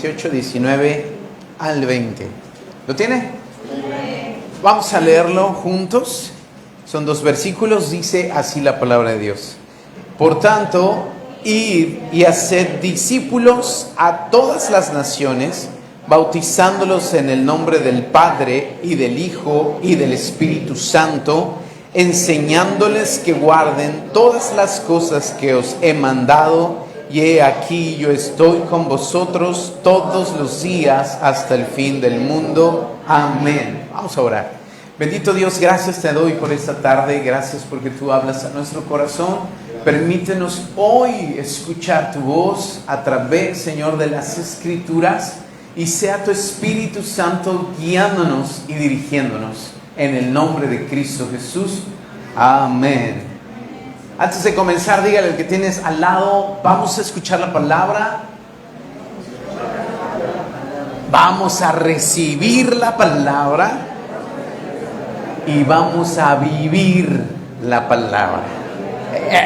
18, 19 al 20. ¿Lo tiene? Vamos a leerlo juntos. Son 2 versículos. Dice así la palabra de Dios. Por tanto, id y haced discípulos a todas las naciones, bautizándolos en el nombre del Padre y del Hijo y del Espíritu Santo, enseñándoles que guarden todas las cosas que os he mandado. Y he aquí, yo estoy con vosotros todos los días hasta el fin del mundo. Amén. Vamos a orar. Bendito Dios, gracias te doy por esta tarde. Gracias porque tú hablas a nuestro corazón. Permítenos hoy escuchar tu voz a través, Señor, de las Escrituras. Y sea tu Espíritu Santo guiándonos y dirigiéndonos. En el nombre de Cristo Jesús. Amén. Antes de comenzar, dígale al que tienes al lado, vamos a escuchar la palabra. Vamos a recibir la palabra. Y vamos a vivir la palabra.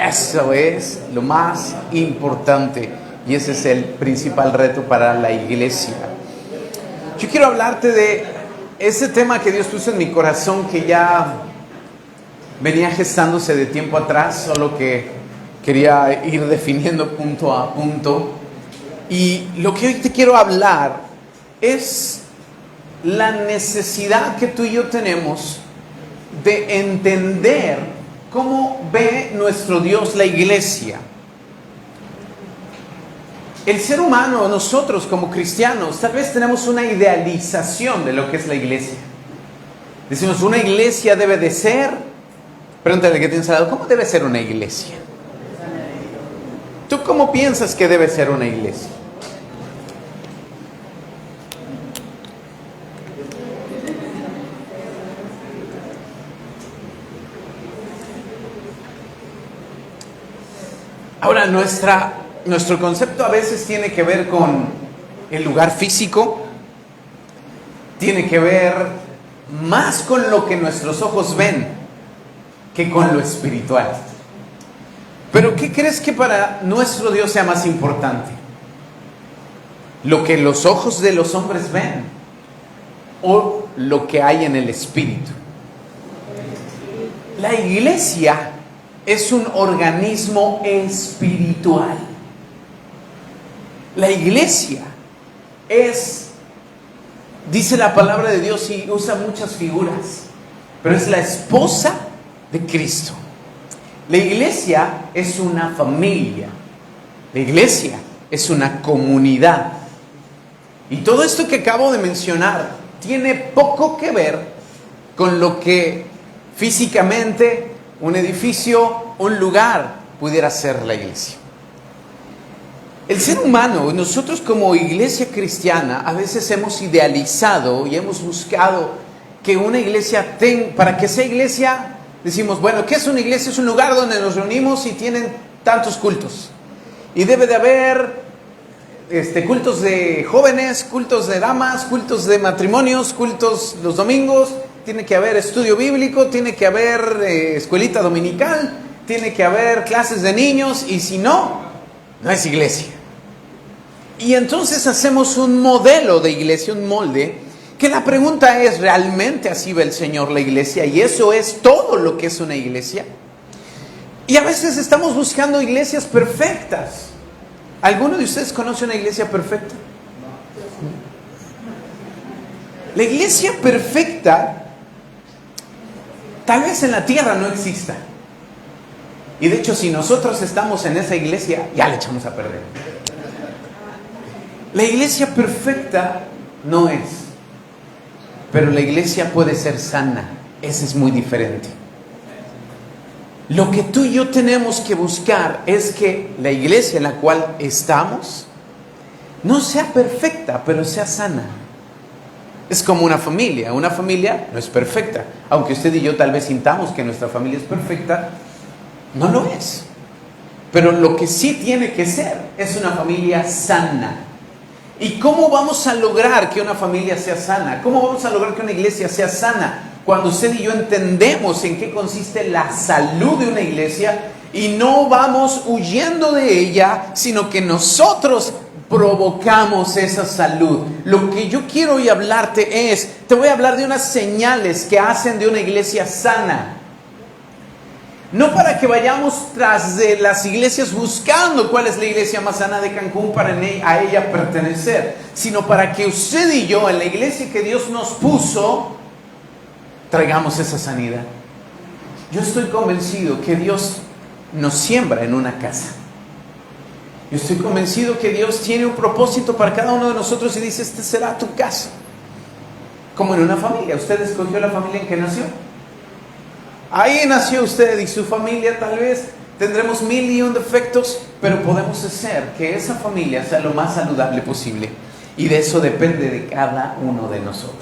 Eso es lo más importante. Y ese es el principal reto para la iglesia. Yo quiero hablarte de ese tema que Dios puso en mi corazón, que ya venía gestándose de tiempo atrás, solo que quería ir definiendo punto a punto. Y lo que hoy te quiero hablar es la necesidad que tú y yo tenemos de entender cómo ve nuestro Dios la iglesia. El ser humano, nosotros como cristianos, tal vez tenemos una idealización de lo que es la iglesia. Decimos, una iglesia debe de ser... Pregúntale al que tienes al lado, ¿cómo debe ser una iglesia? ¿Tú cómo piensas que debe ser una iglesia? Ahora, nuestro concepto a veces tiene que ver con el lugar físico, tiene que ver más con lo que nuestros ojos ven que con lo espiritual. Pero ¿qué crees que para nuestro Dios sea más importante? ¿Lo que los ojos de los hombres ven o lo que hay en el espíritu? La iglesia es un organismo espiritual. La iglesia es, dice la palabra de Dios y usa muchas figuras, pero es la esposa de Cristo. La iglesia es una familia. La iglesia es una comunidad. Y todo esto que acabo de mencionar tiene poco que ver con lo que físicamente un edificio, un lugar pudiera ser la iglesia. El ser humano, nosotros como iglesia cristiana, a veces hemos idealizado y hemos buscado que una iglesia para que sea iglesia, decimos, bueno, ¿qué es una iglesia? Es un lugar donde nos reunimos y tienen tantos cultos. Y debe de haber cultos de jóvenes, cultos de damas, cultos de matrimonios, cultos los domingos. Tiene que haber estudio bíblico, tiene que haber escuelita dominical, tiene que haber clases de niños. Y si no, no es iglesia. Y entonces hacemos un modelo de iglesia, un molde, que la pregunta es, ¿realmente así ve el Señor la iglesia? Y eso es todo lo que es una iglesia. Y a veces estamos buscando iglesias perfectas. ¿Alguno de ustedes conoce una iglesia perfecta? La iglesia perfecta, tal vez en la tierra no exista. Y de hecho, si nosotros estamos en esa iglesia, ya le echamos a perder. La iglesia perfecta no es. Pero la iglesia puede ser sana. Ese es muy diferente. Lo que tú y yo tenemos que buscar es que la iglesia en la cual estamos no sea perfecta, pero sea sana. Es como una familia. Una familia no es perfecta. Aunque usted y yo tal vez sintamos que nuestra familia es perfecta, no lo es. Pero lo que sí tiene que ser es una familia sana. ¿Y cómo vamos a lograr que una familia sea sana? ¿Cómo vamos a lograr que una iglesia sea sana? Cuando usted y yo entendemos en qué consiste la salud de una iglesia y no vamos huyendo de ella, sino que nosotros provocamos esa salud. Lo que yo quiero hoy hablarte te voy a hablar de unas señales que hacen de una iglesia sana. No para que vayamos tras de las iglesias buscando cuál es la iglesia más sana de Cancún para a ella pertenecer, sino para que usted y yo, en la iglesia que Dios nos puso, traigamos esa sanidad. Yo estoy convencido que Dios nos siembra en una casa. Yo estoy convencido que Dios tiene un propósito para cada uno de nosotros y dice, este será tu casa. Como en una familia. ¿Usted escogió la familia en que nació? Ahí nació usted y su familia. Tal vez tendremos 1000 defectos, pero podemos hacer que esa familia sea lo más saludable posible. Y de eso depende de cada uno de nosotros.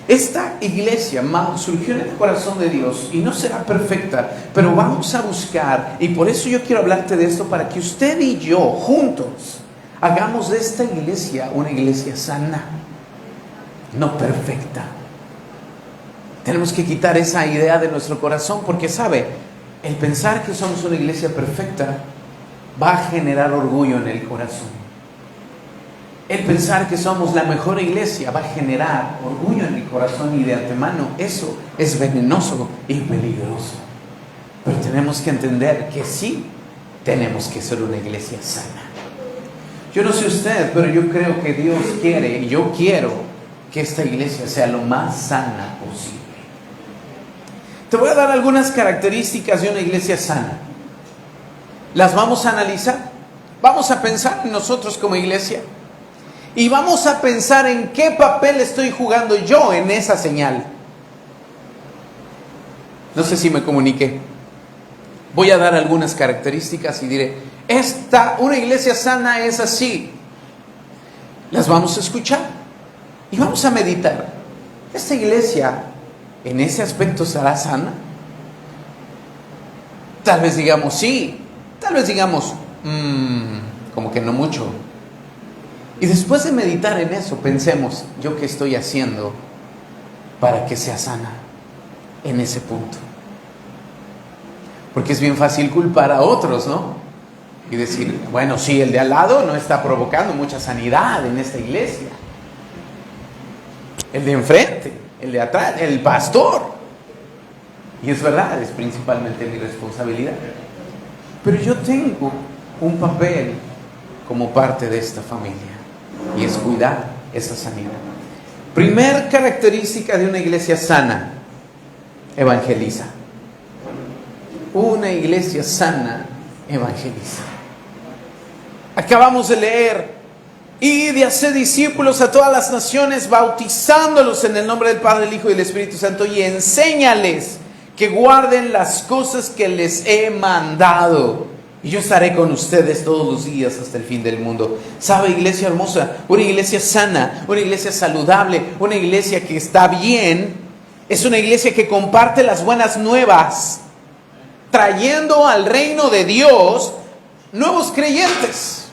Esta iglesia surgió en el corazón de Dios y no será perfecta, pero vamos a buscar, y por eso yo quiero hablarte de esto, para que usted y yo juntos hagamos de esta iglesia una iglesia sana, no perfecta. Tenemos que quitar esa idea de nuestro corazón, porque sabe, el pensar que somos una iglesia perfecta va a generar orgullo en el corazón. El pensar que somos la mejor iglesia va a generar orgullo en el corazón, y de antemano eso es venenoso y peligroso. Pero tenemos que entender que sí, tenemos que ser una iglesia sana. Yo no sé usted, pero yo creo que Dios quiere, y yo quiero que esta iglesia sea lo más sana posible. Te voy a dar algunas características de una iglesia sana. Las vamos a analizar. Vamos a pensar en nosotros como iglesia. Y vamos a pensar en qué papel estoy jugando yo en esa señal. No sé si me comuniqué. Voy a dar algunas características y diré, una iglesia sana es así. Las vamos a escuchar y vamos a meditar. ¿Esta iglesia en ese aspecto será sana? Tal vez digamos sí, tal vez digamos como que no mucho. Y después de meditar en eso, pensemos, ¿yo qué estoy haciendo para que sea sana en ese punto? Porque es bien fácil culpar a otros, ¿no? Y decir, bueno, sí, el de al lado no está provocando mucha sanidad en esta iglesia. El de enfrente, el de atrás, el pastor. Y es verdad, es principalmente mi responsabilidad. Pero yo tengo un papel como parte de esta familia. Y es cuidar esa sanidad. Primer característica de una iglesia sana: evangeliza. Una iglesia sana evangeliza. Acabamos de leer: id y haced discípulos a todas las naciones, bautizándolos en el nombre del Padre, del Hijo y del Espíritu Santo, y enséñales que guarden las cosas que les he mandado. Y yo estaré con ustedes todos los días hasta el fin del mundo. ¿Sabe, iglesia hermosa? Una iglesia sana, una iglesia saludable, una iglesia que está bien, es una iglesia que comparte las buenas nuevas, trayendo al reino de Dios nuevos creyentes.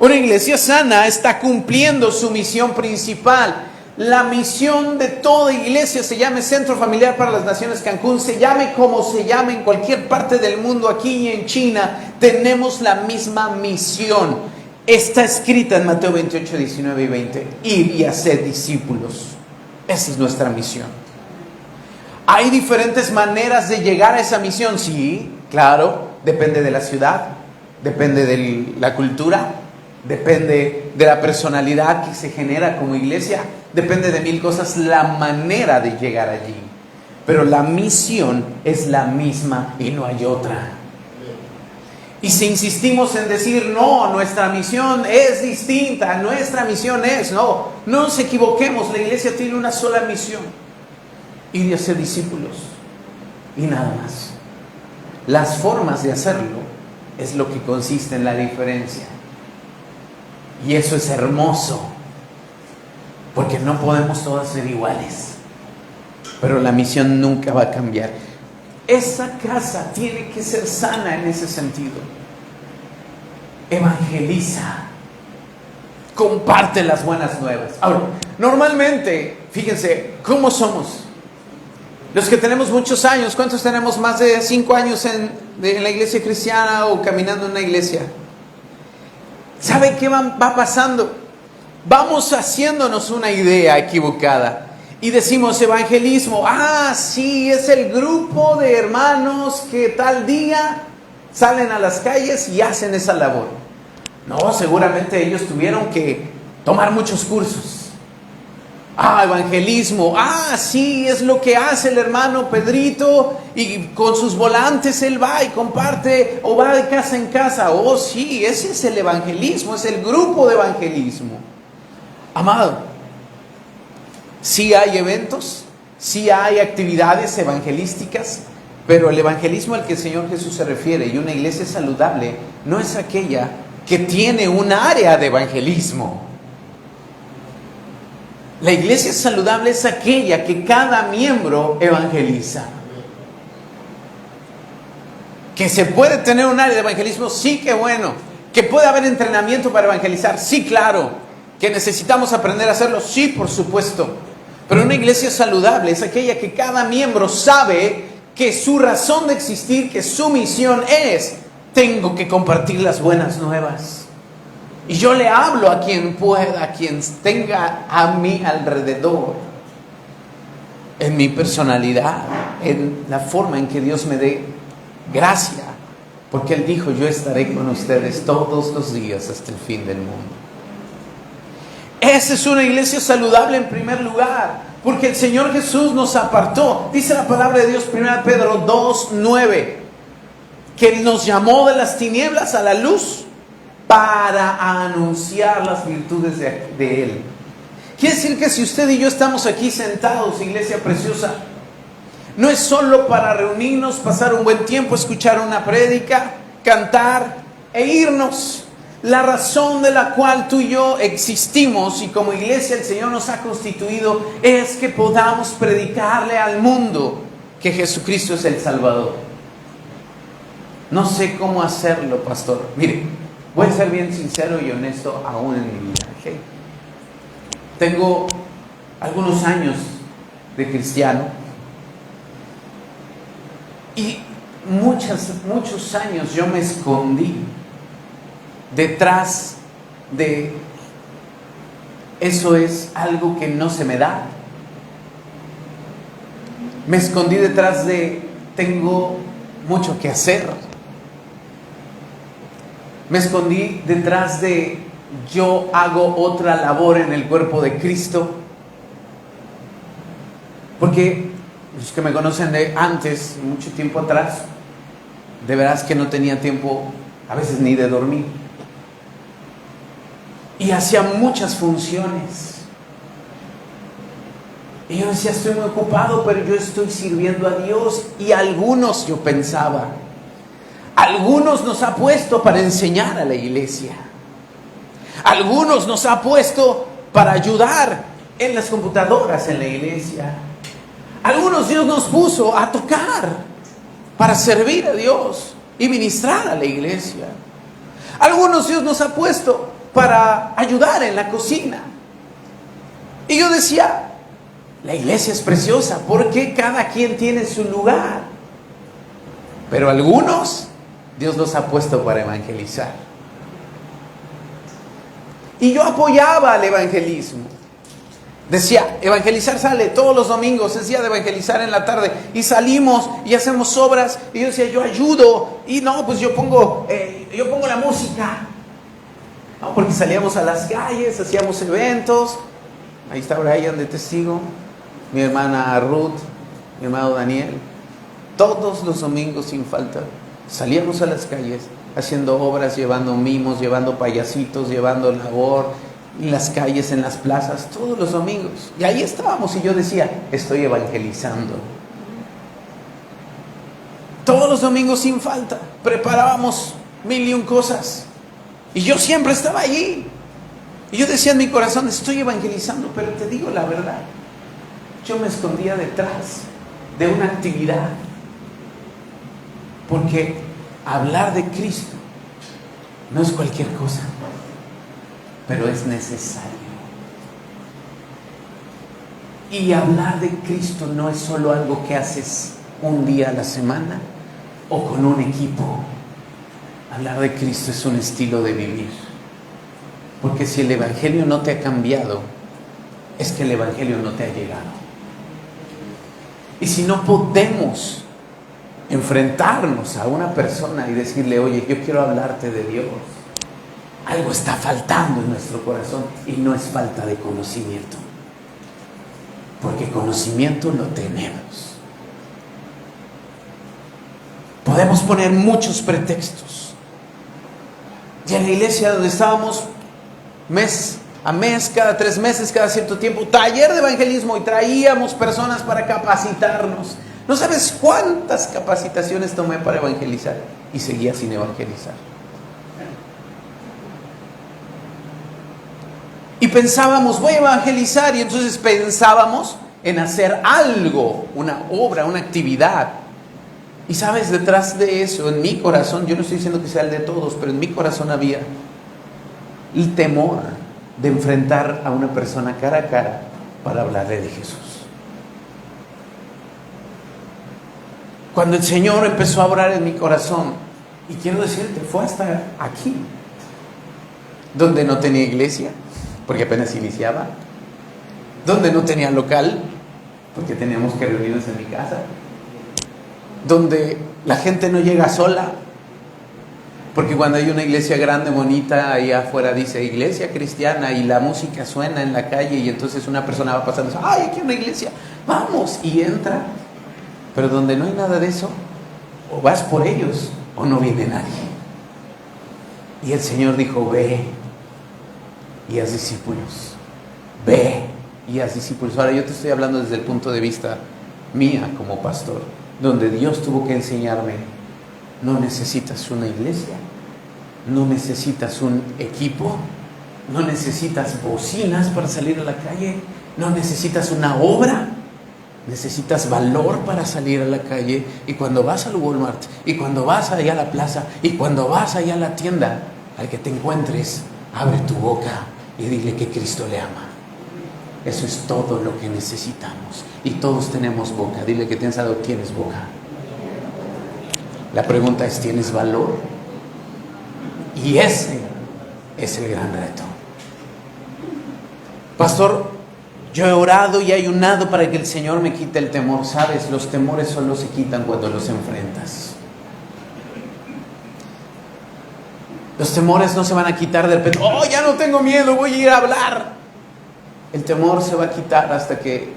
Una iglesia sana está cumpliendo su misión principal. La misión de toda iglesia, se llame Centro Familiar para las Naciones Cancún, se llame como se llame en cualquier parte del mundo, aquí y en China, tenemos la misma misión. Está escrita en Mateo 28, 19 y 20. Ir y hacer discípulos. Esa es nuestra misión. ¿Hay diferentes maneras de llegar a esa misión? Sí, claro. Depende de la ciudad, depende de la cultura, depende de la personalidad que se genera como iglesia, depende de 1000 cosas la manera de llegar allí. Pero la misión es la misma y no hay otra. Y si insistimos en decir, no, nuestra misión es distinta, nuestra misión es, no nos equivoquemos, la iglesia tiene una sola misión: ir y hacer discípulos, y nada más. Las formas de hacerlo es lo que consiste en la diferencia. Y eso es hermoso, porque no podemos todas ser iguales, pero la misión nunca va a cambiar. Esa casa tiene que ser sana en ese sentido. Evangeliza, comparte las buenas nuevas. Ahora, normalmente, fíjense, ¿cómo somos? Los que tenemos muchos años, ¿cuántos tenemos más de 5 años en la iglesia cristiana o caminando en una iglesia? ¿Sabe qué va pasando? Vamos haciéndonos una idea equivocada y decimos evangelismo. Ah, sí, es el grupo de hermanos que tal día salen a las calles y hacen esa labor. No, seguramente ellos tuvieron que tomar muchos cursos. Ah, evangelismo. Ah, sí, es lo que hace el hermano Pedrito y con sus volantes él va y comparte o va de casa en casa. Oh, sí, ese es el evangelismo, es el grupo de evangelismo. Amado, sí hay eventos, sí hay actividades evangelísticas, pero el evangelismo al que el Señor Jesús se refiere y una iglesia saludable no es aquella que tiene un área de evangelismo. La iglesia saludable es aquella que cada miembro evangeliza. Que se puede tener un área de evangelismo, sí, que bueno. Que puede haber entrenamiento para evangelizar, sí, claro. Que necesitamos aprender a hacerlo, sí, por supuesto. Pero una iglesia saludable es aquella que cada miembro sabe que su razón de existir, que su misión es: tengo que compartir las buenas nuevas. Y yo le hablo a quien pueda, a quien tenga a mi alrededor, en mi personalidad, en la forma en que Dios me dé gracia, porque Él dijo: yo estaré con ustedes todos los días hasta el fin del mundo. Esa es una iglesia saludable en primer lugar, porque el Señor Jesús nos apartó. Dice la palabra de Dios, 1 Pedro 2:9, que Él nos llamó de las tinieblas a la luz para anunciar las virtudes de Él. Quiere decir que si usted y yo estamos aquí sentados, iglesia preciosa, no es solo para reunirnos, pasar un buen tiempo, escuchar una prédica, cantar e irnos. La razón de la cual tú y yo existimos y como iglesia el Señor nos ha constituido es que podamos predicarle al mundo que Jesucristo es el Salvador. No sé cómo hacerlo, pastor. Mire, voy a ser bien sincero y honesto aún en mi vida, ¿okay? Tengo algunos años de cristiano y muchos años yo me escondí detrás de eso es algo que no se me da. Me escondí detrás de tengo mucho que hacer. Me escondí detrás de yo hago otra labor en el cuerpo de Cristo. Porque los que me conocen de antes, mucho tiempo atrás, de veras que no tenía tiempo a veces ni de dormir. Y hacía muchas funciones. Y yo decía, estoy muy ocupado, pero yo estoy sirviendo a Dios. Y algunos, yo pensaba, algunos nos ha puesto para enseñar a la iglesia. Algunos nos ha puesto para ayudar en las computadoras en la iglesia. Algunos Dios nos puso a tocar para servir a Dios y ministrar a la iglesia. Algunos Dios nos ha puesto para ayudar en la cocina. Y yo decía, la iglesia es preciosa porque cada quien tiene su lugar. Pero algunos Dios los ha puesto para evangelizar. Y yo apoyaba al evangelismo. Decía, evangelizar sale todos los domingos, es día de evangelizar en la tarde. Y salimos y hacemos obras. Y yo decía, yo ayudo. Y no, pues yo pongo la música. No, porque salíamos a las calles, hacíamos eventos. Ahí está Brian de testigo, mi hermana Ruth, mi hermano Daniel. Todos los domingos sin falta salíamos a las calles haciendo obras, llevando mimos, llevando payasitos, llevando labor en las calles, en las plazas, todos los domingos. Y ahí estábamos y yo decía, estoy evangelizando. Todos los domingos sin falta preparábamos 1000 cosas. Y yo siempre estaba allí. Y yo decía en mi corazón, estoy evangelizando, pero te digo la verdad, yo me escondía detrás de una actividad. Porque hablar de Cristo no es cualquier cosa, pero es necesario. Y hablar de Cristo no es solo algo que haces un día a la semana o con un equipo. Hablar de Cristo es un estilo de vivir. Porque si el Evangelio no te ha cambiado, es que el Evangelio no te ha llegado. Y si no podemos enfrentarnos a una persona y decirle, oye, yo quiero hablarte de Dios, algo está faltando en nuestro corazón, y no es falta de conocimiento, porque conocimiento lo tenemos. Podemos poner muchos pretextos. Y en la iglesia donde estábamos, mes a mes, cada 3 meses, cada cierto tiempo, taller de evangelismo, y traíamos personas para capacitarnos. No sabes cuántas capacitaciones tomé para evangelizar, y seguía sin evangelizar. Y pensábamos, voy a evangelizar, y entonces pensábamos en hacer algo, una obra, una actividad. Y sabes, detrás de eso, en mi corazón, yo no estoy diciendo que sea el de todos, pero en mi corazón había el temor de enfrentar a una persona cara a cara para hablarle de Jesús. Cuando el Señor empezó a obrar en mi corazón, y quiero decirte, fue hasta aquí, donde no tenía iglesia, porque apenas iniciaba, donde no tenía local, porque teníamos que reunirnos en mi casa, donde la gente no llega sola, porque cuando hay una iglesia grande, bonita, ahí afuera dice iglesia cristiana, y la música suena en la calle, y entonces una persona va pasando y dice, ay, aquí hay una iglesia, vamos, y entra. Pero donde no hay nada de eso, o vas por ellos o no viene nadie. Y el Señor dijo, ve y haz discípulos, ve y haz discípulos. Ahora yo te estoy hablando desde el punto de vista mía como pastor, donde Dios tuvo que enseñarme, no necesitas una iglesia, no necesitas un equipo, no necesitas bocinas para salir a la calle, no necesitas una obra, necesitas valor para salir a la calle. Y cuando vas al Walmart, y cuando vas allá a la plaza, y cuando vas allá a la tienda, al que te encuentres, abre tu boca y dile que Cristo le ama. Eso es todo lo que necesitamos. Y todos tenemos boca. Dile que tienes algo, tienes boca. La pregunta es, ¿tienes valor? Y ese es el gran reto. Pastor, yo he orado y ayunado para que el Señor me quite el temor. Sabes, los temores solo se quitan cuando los enfrentas. Los temores no se van a quitar de repente. Oh, ya no tengo miedo, voy a ir a hablar. El temor se va a quitar hasta que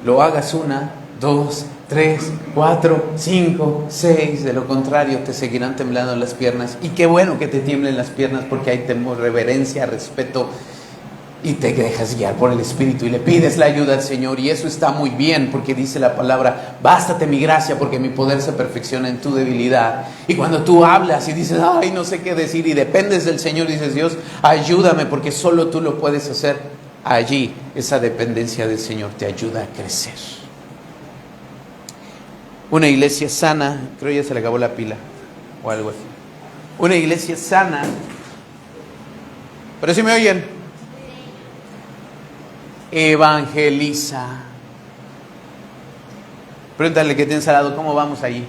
lo hagas 1, 2, 3, 4, 5, 6. De lo contrario, te seguirán temblando las piernas. Y qué bueno que te tiemblen las piernas, porque hay temor, reverencia, respeto. Y te dejas guiar por el Espíritu y le pides la ayuda al Señor. Y eso está muy bien, porque dice la palabra, bástate mi gracia, porque mi poder se perfecciona en tu debilidad. Y cuando tú hablas y dices, ay, no sé qué decir, y dependes del Señor, dices, Dios, ayúdame, porque solo tú lo puedes hacer. Allí esa dependencia del Señor te ayuda a crecer. Una iglesia sana, creo ya se le acabó la pila o algo así. Una iglesia sana, pero si me oyen, evangeliza. Pregúntale que tienes al lado, ¿cómo vamos allí?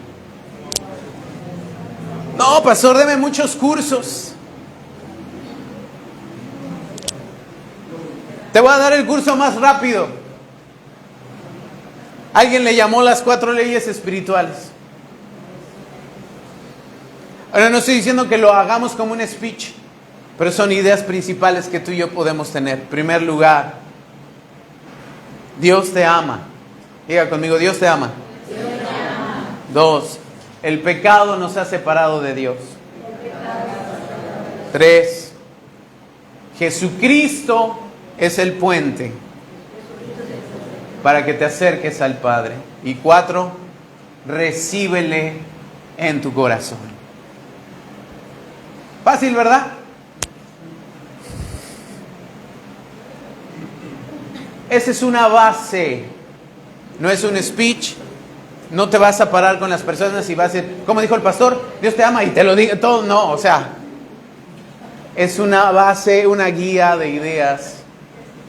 No, pastor, deme muchos cursos. Te voy a dar el curso más rápido. Alguien le llamó las 4 leyes espirituales. Ahora no estoy diciendo que lo hagamos como un speech, pero son ideas principales que tú y yo podemos tener. En primer lugar, Dios te ama. Diga conmigo, Dios te ama. Dios te ama. 2, el pecado nos ha separado de Dios. 3, Jesucristo es el puente para que te acerques al Padre. Y 4, recíbele en tu corazón. Fácil, ¿verdad? Esa es una base, no es un speech. No te vas a parar con las personas y vas a decir, como dijo el pastor, Dios te ama y te lo diga todo. No, o sea, es una base, una guía de ideas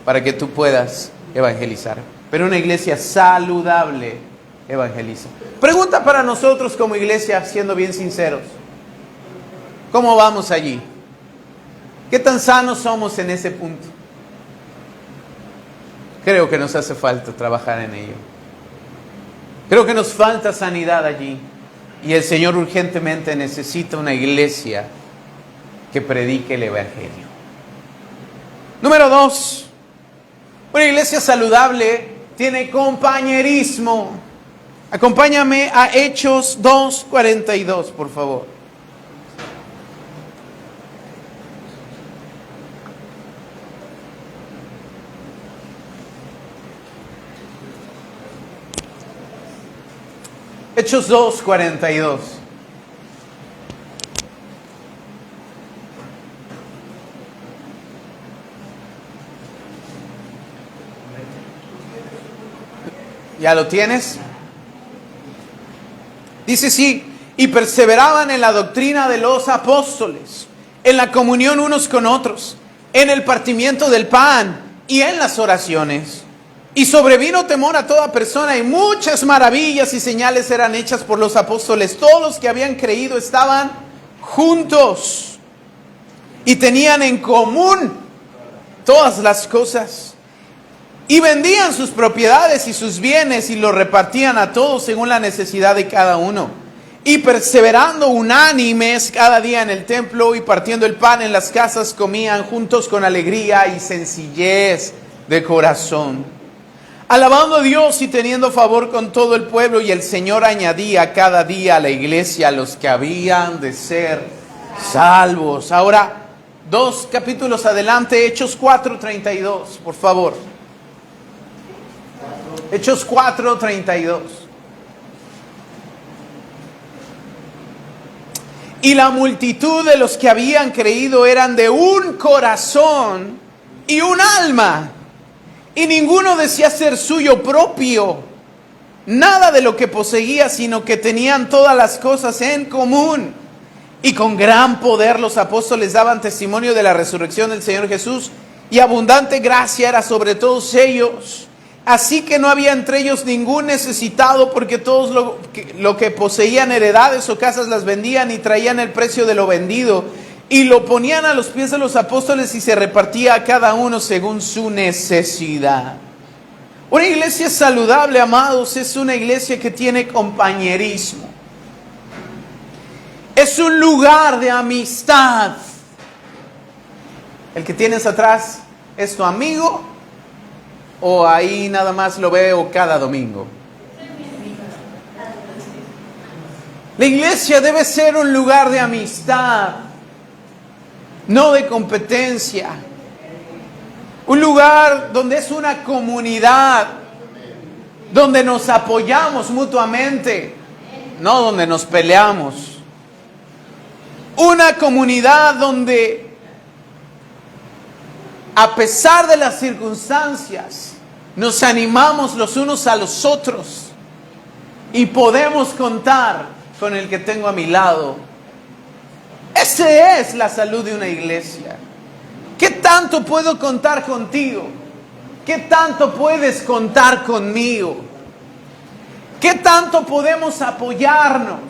para que tú puedas evangelizar. Pero una iglesia saludable evangeliza. Pregunta para nosotros como iglesia, siendo bien sinceros, ¿cómo vamos allí? ¿Qué tan sanos somos en ese punto? Creo que nos hace falta trabajar en ello. Creo que nos falta sanidad allí. Y el Señor urgentemente necesita una iglesia que predique el Evangelio. Número 2. Una iglesia saludable tiene compañerismo. Acompáñame a Hechos 2:42, por favor. Hechos 2:42. ¿Ya lo tienes? Dice sí, y perseveraban en la doctrina de los apóstoles, en la comunión unos con otros, en el partimiento del pan y en las oraciones. Y sobrevino temor a toda persona, y muchas maravillas y señales eran hechas por los apóstoles. Todos los que habían creído estaban juntos y tenían en común todas las cosas. Y vendían sus propiedades y sus bienes y los repartían a todos según la necesidad de cada uno. Y perseverando unánimes cada día en el templo y partiendo el pan en las casas, comían juntos con alegría y sencillez de corazón, alabando a Dios y teniendo favor con todo el pueblo. Y el Señor añadía cada día a la iglesia a los que habían de ser salvos. Ahora, 2 capítulos adelante, Hechos 4:32, por favor. Hechos 4:32. Y la multitud de los que habían creído eran de un corazón y un alma, y ninguno decía ser suyo propio nada de lo que poseía, sino que tenían todas las cosas en común. Y con gran poder los apóstoles daban testimonio de la resurrección del Señor Jesús, y abundante gracia era sobre todos ellos. Así que no había entre ellos ningún necesitado, porque todos lo que poseían, heredades o casas, las vendían y traían el precio de lo vendido y lo ponían a los pies de los apóstoles, y se repartía a cada uno según su necesidad. Una iglesia saludable, amados, es una iglesia que tiene compañerismo. Es un lugar de amistad. El que tienes atrás es tu amigo, o ahí nada más lo veo cada domingo. La iglesia debe ser un lugar de amistad, no de competencia. Un lugar donde es una comunidad, donde nos apoyamos mutuamente, no donde nos peleamos. Una comunidad donde, a pesar de las circunstancias, nos animamos los unos a los otros y podemos contar con el que tengo a mi lado. Esa es la salud de una iglesia. ¿Qué tanto puedo contar contigo? ¿Qué tanto puedes contar conmigo? ¿Qué tanto podemos apoyarnos?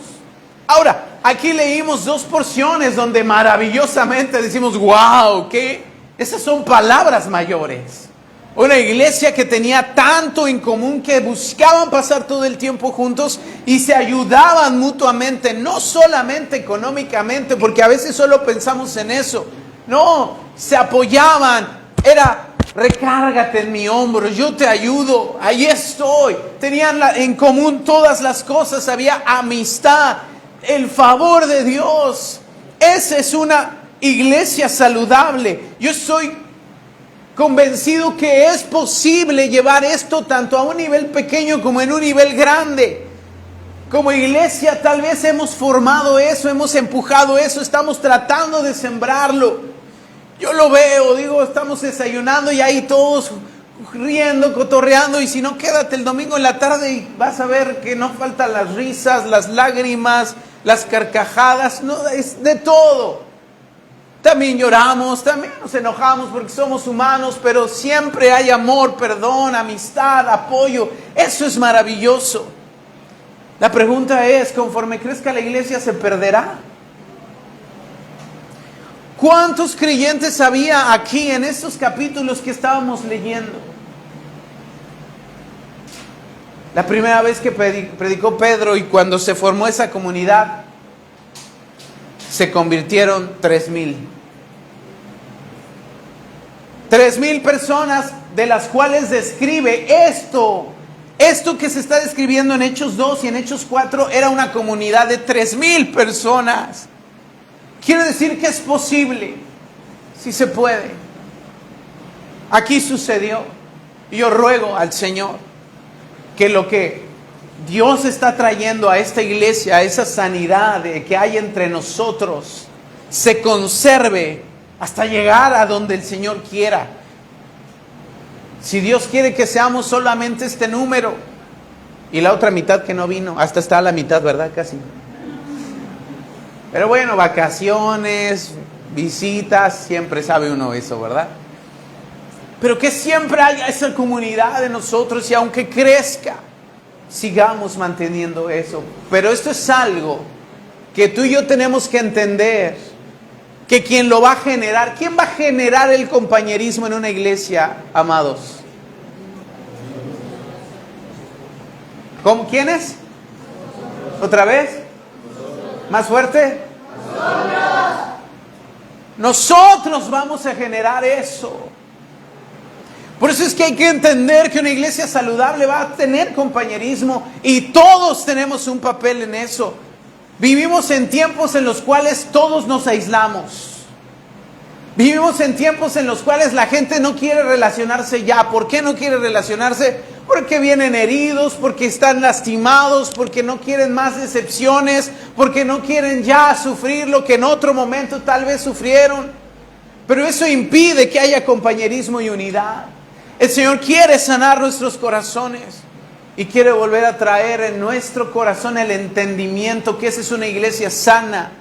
Ahora, aquí leímos 2 porciones donde maravillosamente decimos, wow, ¿qué? Esas son palabras mayores. Una iglesia que tenía tanto en común, que buscaban pasar todo el tiempo juntos y se ayudaban mutuamente, no solamente económicamente, porque a veces solo pensamos en eso. No, se apoyaban, era recárgate en mi hombro, yo te ayudo, ahí estoy. Tenían en común todas las cosas, había amistad, el favor de Dios. Esa es una iglesia saludable. Yo estoy convencido que es posible llevar esto tanto a un nivel pequeño como en un nivel grande. Como iglesia tal vez hemos formado eso, hemos empujado eso, estamos tratando de sembrarlo. Yo lo veo, digo, estamos desayunando y ahí todos riendo, cotorreando, y si no, quédate el domingo en la tarde y vas a ver que no faltan las risas, las lágrimas, las carcajadas, no, es de todo. También lloramos, también nos enojamos porque somos humanos, pero siempre hay amor, perdón, amistad, apoyo. Eso es maravilloso. La pregunta es, conforme crezca la iglesia, ¿se perderá? ¿Cuántos creyentes había aquí en estos capítulos que estábamos leyendo? La primera vez que predicó Pedro y cuando se formó esa comunidad, se convirtieron 3,000. 3,000 personas, de las cuales describe esto. Esto que se está describiendo en Hechos 2 y en Hechos 4 era una comunidad de 3,000 personas. Quiere decir que es posible, si se puede. Aquí sucedió. Y yo ruego al Señor que lo que Dios está trayendo a esta iglesia, a esa sanidad que hay entre nosotros, se conserve hasta llegar a donde el Señor quiera. Si Dios quiere que seamos solamente este número y la otra mitad que no vino, hasta está a la mitad, ¿verdad? Casi. Pero bueno, vacaciones, visitas, siempre sabe uno eso, ¿verdad? Pero que siempre haya esa comunidad de nosotros y aunque crezca, sigamos manteniendo eso. Pero esto es algo que tú y yo tenemos que entender, que quien lo va a generar, ¿quién va a generar el compañerismo en una iglesia, amados? ¿Cómo? ¿Quiénes? ¿Otra vez? ¿Más fuerte? Nosotros vamos a generar eso. Por eso es que hay que entender que una iglesia saludable va a tener compañerismo y todos tenemos un papel en eso. Vivimos en tiempos en los cuales todos nos aislamos. Vivimos en tiempos en los cuales la gente no quiere relacionarse ya. ¿Por qué no quiere relacionarse? Porque vienen heridos, porque están lastimados, porque no quieren más decepciones, porque no quieren ya sufrir lo que en otro momento tal vez sufrieron. Pero eso impide que haya compañerismo y unidad. El Señor quiere sanar nuestros corazones y quiere volver a traer en nuestro corazón el entendimiento que esa es una iglesia sana.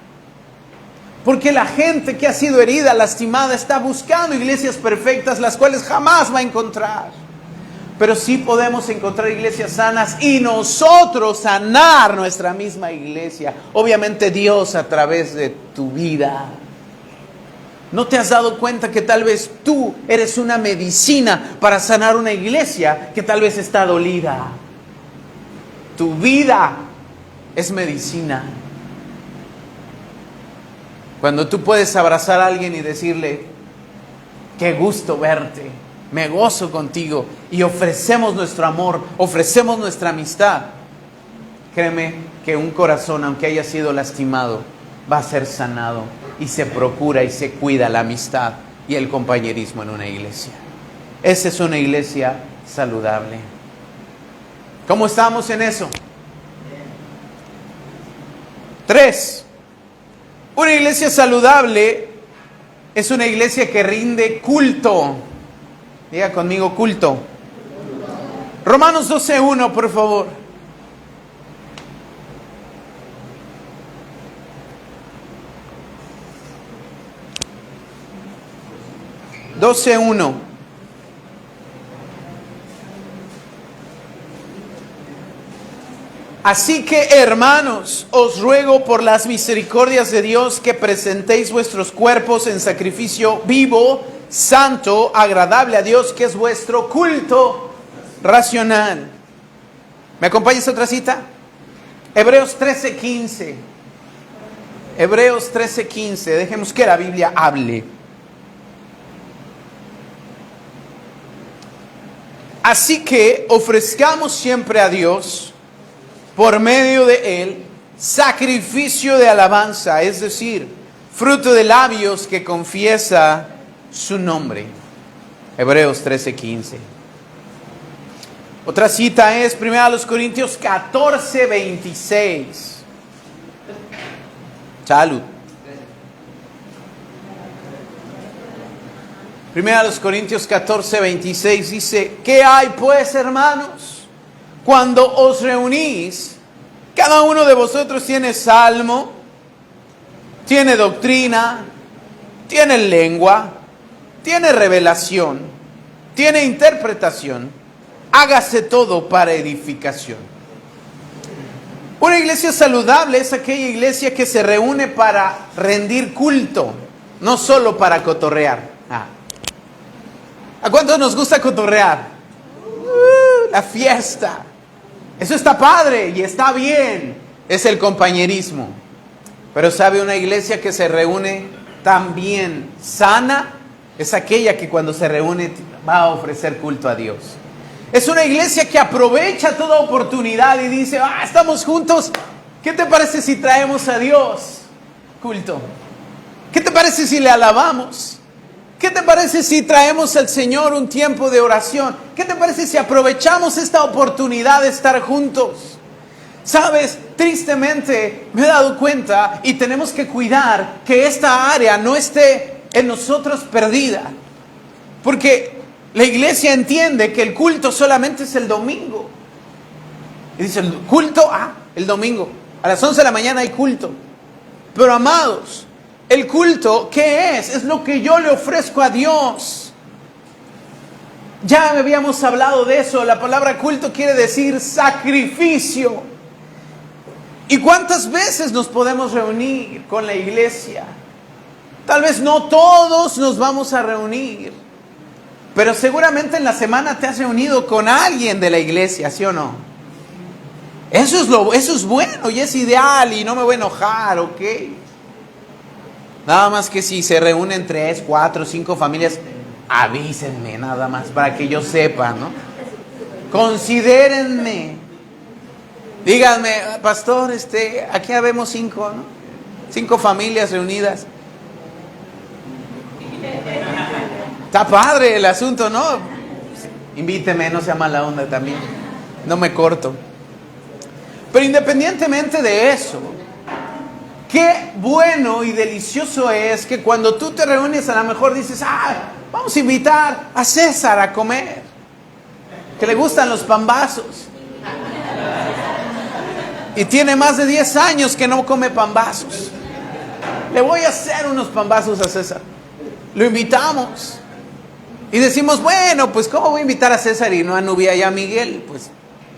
Porque la gente que ha sido herida, lastimada, está buscando iglesias perfectas, las cuales jamás va a encontrar. Pero sí podemos encontrar iglesias sanas y nosotros sanar nuestra misma iglesia. Obviamente Dios a través de tu vida. ¿No te has dado cuenta que tal vez tú eres una medicina para sanar una iglesia que tal vez está dolida? Tu vida es medicina. Cuando tú puedes abrazar a alguien y decirle, qué gusto verte, me gozo contigo, y ofrecemos nuestro amor, ofrecemos nuestra amistad, créeme que un corazón, aunque haya sido lastimado, va a ser sanado y se procura y se cuida la amistad y el compañerismo en una iglesia. Esa es una iglesia saludable. ¿Cómo estamos en eso? 3. Una iglesia saludable es una iglesia que rinde culto. Diga conmigo, culto. Romanos 12:1, por favor. Así que, hermanos, os ruego por las misericordias de Dios que presentéis vuestros cuerpos en sacrificio vivo, santo, agradable a Dios, que es vuestro culto racional. ¿Me acompañas a otra cita? Hebreos 13:15. Hebreos 13:15. Dejemos que la Biblia hable. Así que ofrezcamos siempre a Dios, por medio de Él, sacrificio de alabanza, es decir, fruto de labios que confiesa su nombre. Hebreos 13:15. Otra cita es 1 Corintios 14:26. Salud. 1 Corintios 14:26 dice, ¿qué hay pues, hermanos? Cuando os reunís, cada uno de vosotros tiene salmo, tiene doctrina, tiene lengua, tiene revelación, tiene interpretación. Hágase todo para edificación. Una iglesia saludable es aquella iglesia que se reúne para rendir culto. no solo para cotorrear. ¿A cuántos nos gusta cotorrear? La fiesta. Eso está padre y está bien. Es el compañerismo. Pero ¿sabe? Una iglesia que se reúne también sana es aquella que cuando se reúne va a ofrecer culto a Dios. Es una iglesia que aprovecha toda oportunidad y dice, estamos juntos. ¿Qué te parece si traemos a Dios culto? ¿Qué te parece si le alabamos? ¿Qué te parece si traemos al Señor un tiempo de oración? ¿Qué te parece si aprovechamos esta oportunidad de estar juntos? Sabes, tristemente me he dado cuenta y tenemos que cuidar que esta área no esté en nosotros perdida. Porque la iglesia entiende que el culto solamente es el domingo. Y dice, el culto, el domingo. A las 11 de la mañana hay culto. Pero amados, el culto, ¿qué es? Es lo que yo le ofrezco a Dios. Ya habíamos hablado de eso. La palabra culto quiere decir sacrificio. ¿Y cuántas veces nos podemos reunir con la iglesia? Tal vez no todos nos vamos a reunir, pero seguramente en la semana te has reunido con alguien de la iglesia, ¿sí o no? Eso es bueno y es ideal y no me voy a enojar, ¿ok? Nada más que si se reúnen 3, 4, 5 familias, avísenme nada más para que yo sepa, ¿no? Considérenme. Díganme, pastor, aquí habemos 5, ¿no? 5 familias reunidas. Está padre el asunto, ¿no? Invíteme, no sea mala onda también. No me corto. Pero independientemente de eso, qué bueno y delicioso es que cuando tú te reúnes, a lo mejor dices, vamos a invitar a César a comer, que le gustan los pambazos. Y tiene más de 10 años que no come pambazos. Le voy a hacer unos pambazos a César. Lo invitamos. Y decimos, bueno, pues ¿cómo voy a invitar a César y no a Nubia y a Miguel? Pues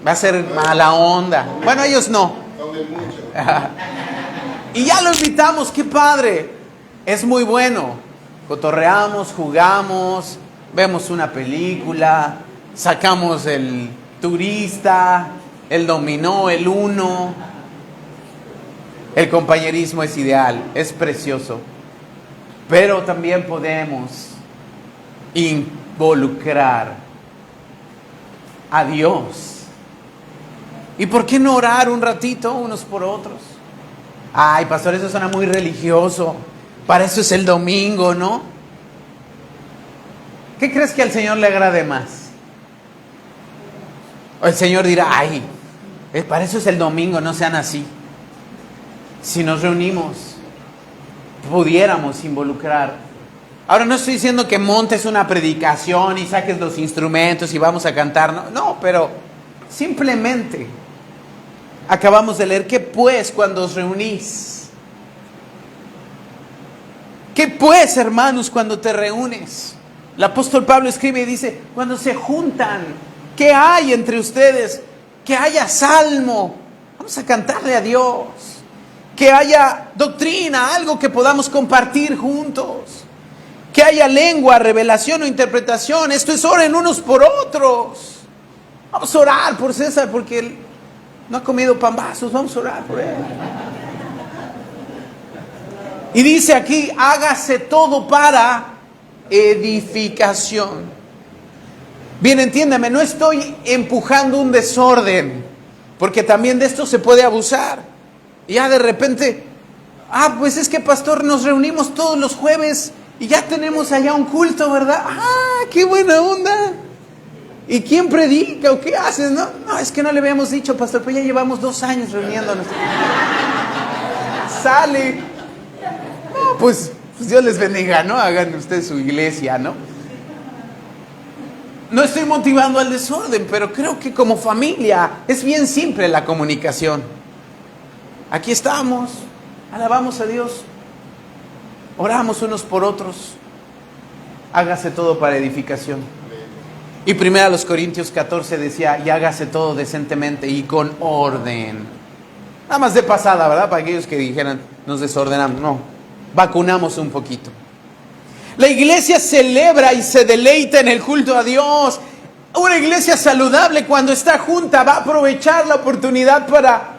va a ser mala onda. Bueno, ellos no. Y ya lo invitamos, qué padre. Es muy bueno. Cotorreamos, jugamos, vemos una película, sacamos el turista, el dominó, el uno. El compañerismo es ideal, es precioso. Pero también podemos involucrar a Dios. ¿Y por qué no orar un ratito unos por otros? Ay, pastor, eso suena muy religioso. Para eso es el domingo, ¿no? ¿Qué crees que al Señor le agrade más? O el Señor dirá, para eso es el domingo, no sean así. Si nos reunimos, pudiéramos involucrar. Ahora no estoy diciendo que montes una predicación y saques los instrumentos y vamos a cantar, no, pero simplemente acabamos de leer, ¿qué pues cuando os reunís? ¿Qué pues, hermanos, cuando te reúnes? El apóstol Pablo escribe y dice, cuando se juntan, ¿qué hay entre ustedes? Que haya salmo, vamos a cantarle a Dios. Que haya doctrina, algo que podamos compartir juntos. Que haya lengua, revelación o interpretación. Esto es, oren unos por otros. Vamos a orar por César porque él no ha comido pambazos. Vamos a orar por él. Y dice aquí, hágase todo para edificación. Bien, entiéndame, no estoy empujando un desorden, porque también de esto se puede abusar. Y ya de repente, pues es que pastor, nos reunimos todos los jueves y ya tenemos allá un culto, ¿verdad? ¡Qué buena onda! ¿Y quién predica o qué haces? No, es que no le habíamos dicho, pastor, pues ya llevamos 2 años reuniéndonos. Sale. No, pues Dios les bendiga, ¿no? Hagan ustedes su iglesia, ¿no? No estoy motivando al desorden, pero creo que como familia es bien simple la comunicación. Aquí estamos, alabamos a Dios, oramos unos por otros, hágase todo para edificación. Y 1 Corintios 14 decía, y hágase todo decentemente y con orden. Nada más de pasada, ¿verdad? Para aquellos que dijeran, nos desordenamos. No, vacunamos un poquito. La iglesia celebra y se deleita en el culto a Dios. Una iglesia saludable, cuando está junta, va a aprovechar la oportunidad para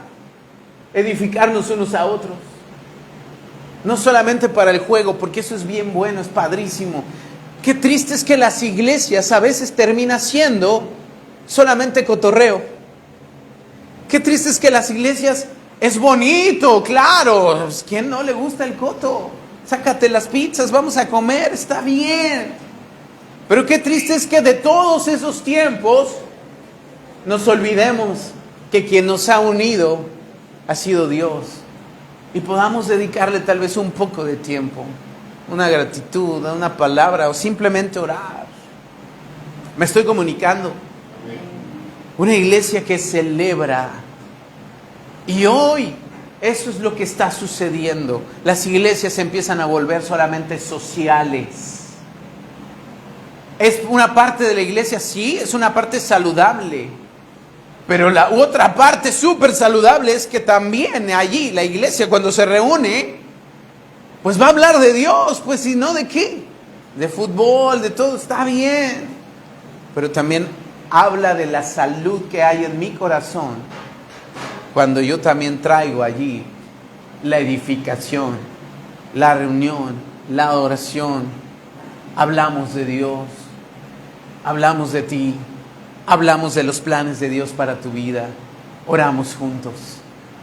edificarnos unos a otros. No solamente para el juego, porque eso es bien bueno, es padrísimo. Qué triste es que las iglesias a veces terminan siendo solamente cotorreo. Qué triste es que las iglesias es bonito, claro. ¿Quién no le gusta el coto? Sácate las pizzas, vamos a comer, está bien. Pero qué triste es que de todos esos tiempos nos olvidemos que quien nos ha unido ha sido Dios. Y podamos dedicarle tal vez un poco de tiempo, una gratitud, una palabra o simplemente orar. Me estoy comunicando. Una iglesia que celebra. Y hoy eso es lo que está sucediendo. Las iglesias empiezan a volver solamente sociales. ¿Es una parte de la iglesia? Sí, es una parte saludable. Pero la otra parte súper saludable es que también allí la iglesia, cuando se reúne, pues va a hablar de Dios. Pues si no, ¿de qué? De fútbol, de todo, está bien. Pero también habla de la salud que hay en mi corazón cuando yo también traigo allí la edificación, la reunión, la adoración. Hablamos de Dios, hablamos de ti, hablamos de los planes de Dios para tu vida, oramos juntos.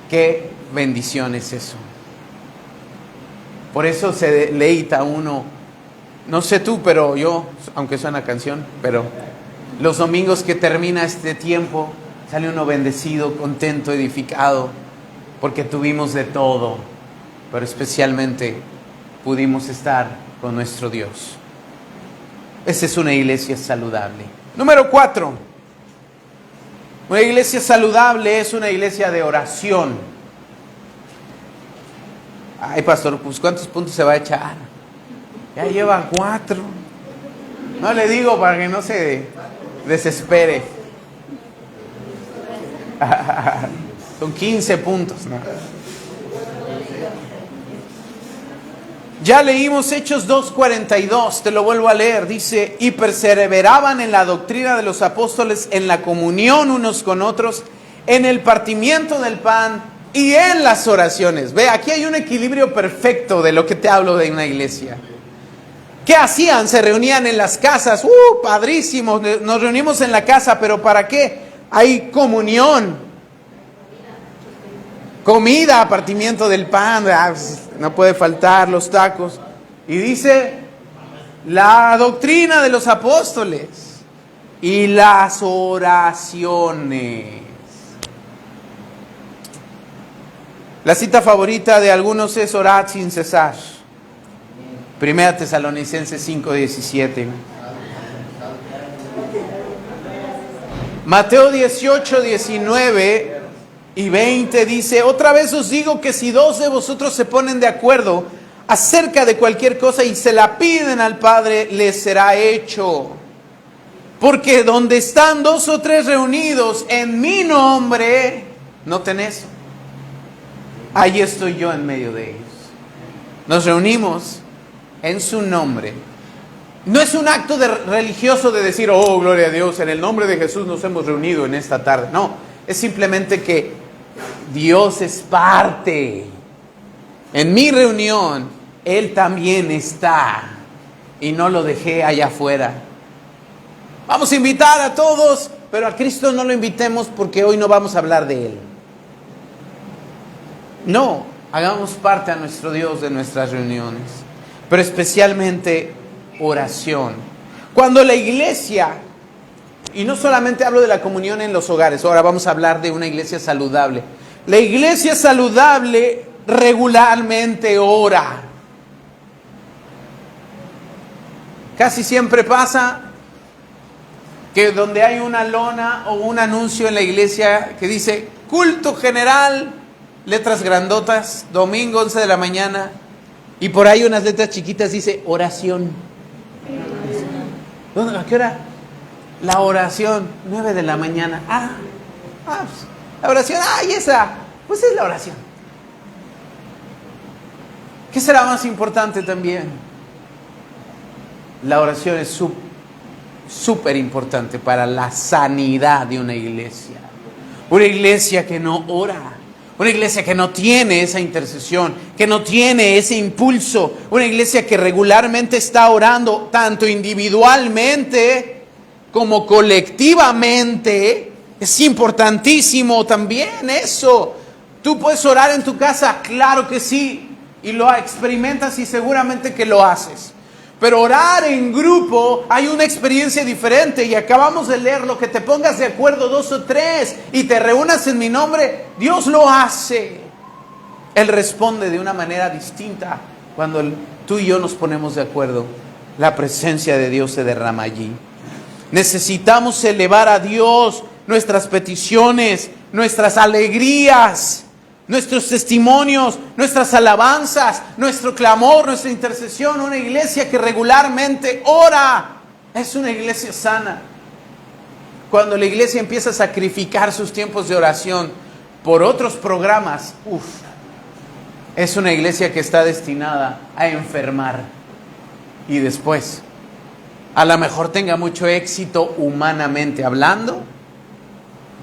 Qué bendición es eso. Por eso se deleita uno, no sé tú, pero yo, aunque suena canción, pero los domingos que termina este tiempo, sale uno bendecido, contento, edificado, porque tuvimos de todo, pero especialmente pudimos estar con nuestro Dios. Esa es una iglesia saludable. Número 4. Una iglesia saludable es una iglesia de oración. Ay, pastor, pues ¿cuántos puntos se va a echar? Ya lleva 4. No le digo para que no se desespere. Son 15 puntos, ¿no? Ya leímos Hechos 2:42, te lo vuelvo a leer. Dice, y perseveraban en la doctrina de los apóstoles, en la comunión unos con otros, en el partimiento del pan y en las oraciones. Ve, aquí hay un equilibrio perfecto de lo que te hablo de una iglesia. ¿Qué hacían? Se reunían en las casas. Padrísimo, nos reunimos en la casa, pero ¿para qué? Hay comunión, comida, partimiento del pan, no puede faltar los tacos. Y dice, la doctrina de los apóstoles y las oraciones. La cita favorita de algunos es orad sin cesar. 1 Tesalonicenses 5:17. Mateo 18:19 y 20 dice, otra vez os digo que si 2 de vosotros se ponen de acuerdo acerca de cualquier cosa y se la piden al Padre, les será hecho. Porque donde están 2 o 3 reunidos en mi nombre, noten eso, ahí estoy yo en medio de ellos. Nos reunimos en su nombre. No es un acto religioso de decir, oh, gloria a Dios, en el nombre de Jesús nos hemos reunido en esta tarde. No, es simplemente que Dios es parte. En mi reunión, Él también está. Y no lo dejé allá afuera. Vamos a invitar a todos, pero a Cristo no lo invitemos porque hoy no vamos a hablar de Él. No, hagamos parte a nuestro Dios de nuestras reuniones. Pero especialmente oración. Cuando la iglesia, y no solamente hablo de la comunión en los hogares, ahora vamos a hablar de una iglesia saludable. La iglesia saludable regularmente ora. Casi siempre pasa que donde hay una lona o un anuncio en la iglesia que dice culto general, letras grandotas, domingo 11 de la mañana, y por ahí unas letras chiquitas dice oración. ¿A qué hora? La oración, 9 de la mañana. La oración, esa, pues es la oración. ¿Qué será más importante también? La oración es súper importante para la sanidad de una iglesia. Una iglesia que no ora, una iglesia que no tiene esa intercesión, que no tiene ese impulso, una iglesia que regularmente está orando tanto individualmente como colectivamente. Es importantísimo también eso. ¿Tú puedes orar en tu casa? Claro que sí, y lo experimentas y seguramente que lo haces. Pero orar en grupo hay una experiencia diferente, y acabamos de leer: lo que te pongas de acuerdo 2 o 3 y te reúnas en mi nombre, Dios lo hace. Él responde de una manera distinta cuando tú y yo nos ponemos de acuerdo. La presencia de Dios se derrama allí. Necesitamos elevar a Dios nuestras peticiones, nuestras alegrías, nuestros testimonios, nuestras alabanzas, nuestro clamor, nuestra intercesión. Una iglesia que regularmente ora es una iglesia sana. Cuando la iglesia empieza a sacrificar sus tiempos de oración por otros programas, es una iglesia que está destinada a enfermar. Y después, a lo mejor tenga mucho éxito humanamente hablando,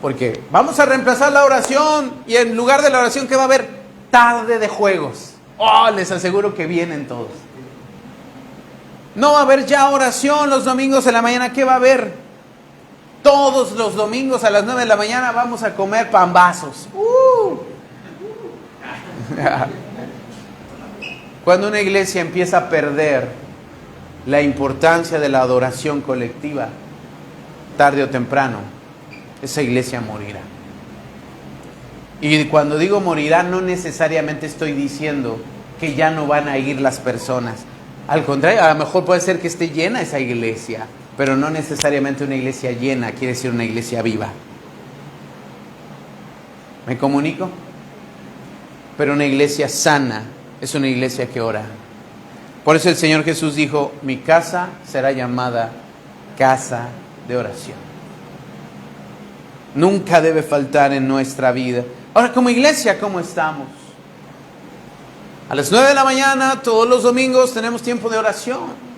porque vamos a reemplazar la oración, y en lugar de la oración, ¿qué va a haber? Tarde de juegos. Les aseguro que vienen todos. No va a haber ya oración los domingos en la mañana. ¿Qué va a haber? Todos los domingos a las 9 de la mañana vamos a comer pambazos. Cuando una iglesia empieza a perder la importancia de la adoración colectiva, tarde o temprano esa iglesia morirá. Y cuando digo morirá, no necesariamente estoy diciendo que ya no van a ir las personas. Al contrario, a lo mejor puede ser que esté llena esa iglesia, pero no necesariamente una iglesia llena quiere decir una iglesia viva. ¿Me comunico? Pero una iglesia sana es una iglesia que ora. Por eso el Señor Jesús dijo: mi casa será llamada casa de oración. Nunca debe faltar en nuestra vida. Ahora, como iglesia, ¿cómo estamos? A las 9 de la mañana, todos los domingos, tenemos tiempo de oración.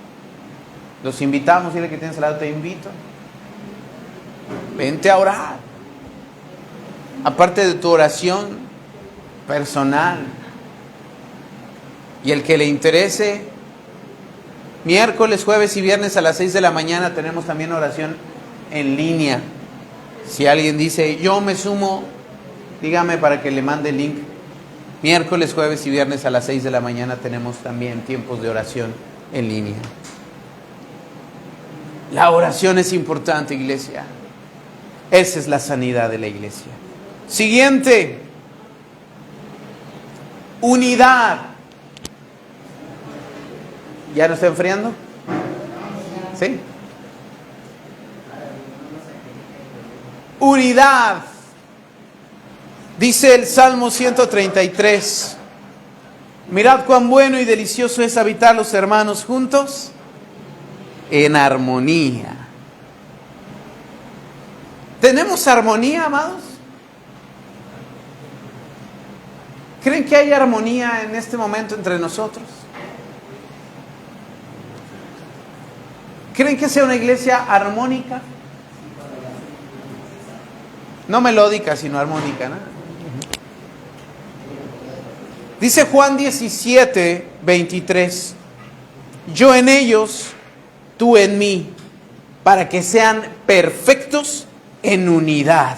Los invitamos. Dile que tienes al lado: te invito. Vente a orar. Aparte de tu oración personal, y el que le interese, miércoles, jueves y viernes a las 6 de la mañana tenemos también oración en línea. Si alguien dice: yo me sumo, dígame para que le mande el link. Miércoles, jueves y viernes a las 6 de la mañana tenemos también tiempos de oración en línea. La oración es importante, iglesia. Esa es la sanidad de la iglesia. Siguiente: unidad. ¿Ya no está enfriando? ¿Sí? Unidad. Dice el Salmo 133: mirad cuán bueno y delicioso es habitar los hermanos juntos en armonía. ¿Tenemos armonía, amados? ¿Creen que hay armonía en este momento entre nosotros? ¿Creen que sea una iglesia armónica? No melódica, sino armónica, ¿no? Dice Juan 17, 23: yo en ellos, tú en mí, para que sean perfectos en unidad,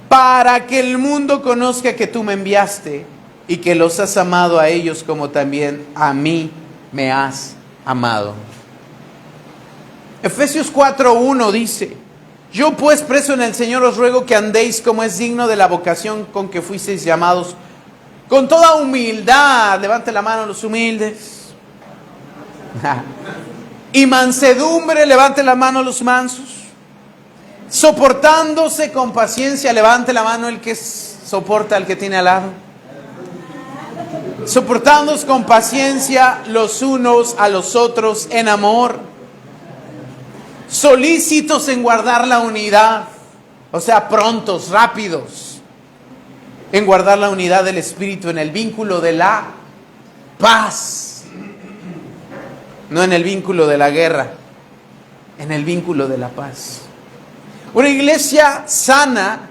para que el mundo conozca que tú me enviaste y que los has amado a ellos como también a mí me has amado. Efesios 4:1 dice: yo pues, preso en el Señor, os ruego que andéis como es digno de la vocación con que fuisteis llamados, con toda humildad. Levante la mano los humildes. Y mansedumbre. Levante la mano los mansos. Soportándose con paciencia. Levante la mano el que soporta al que tiene al lado. Soportándoos con paciencia los unos a los otros en amor, solícitos en guardar la unidad, o sea, prontos, rápidos en guardar la unidad del Espíritu en el vínculo de la paz. no en el vínculo de la guerra, en el vínculo de la paz. Una iglesia sana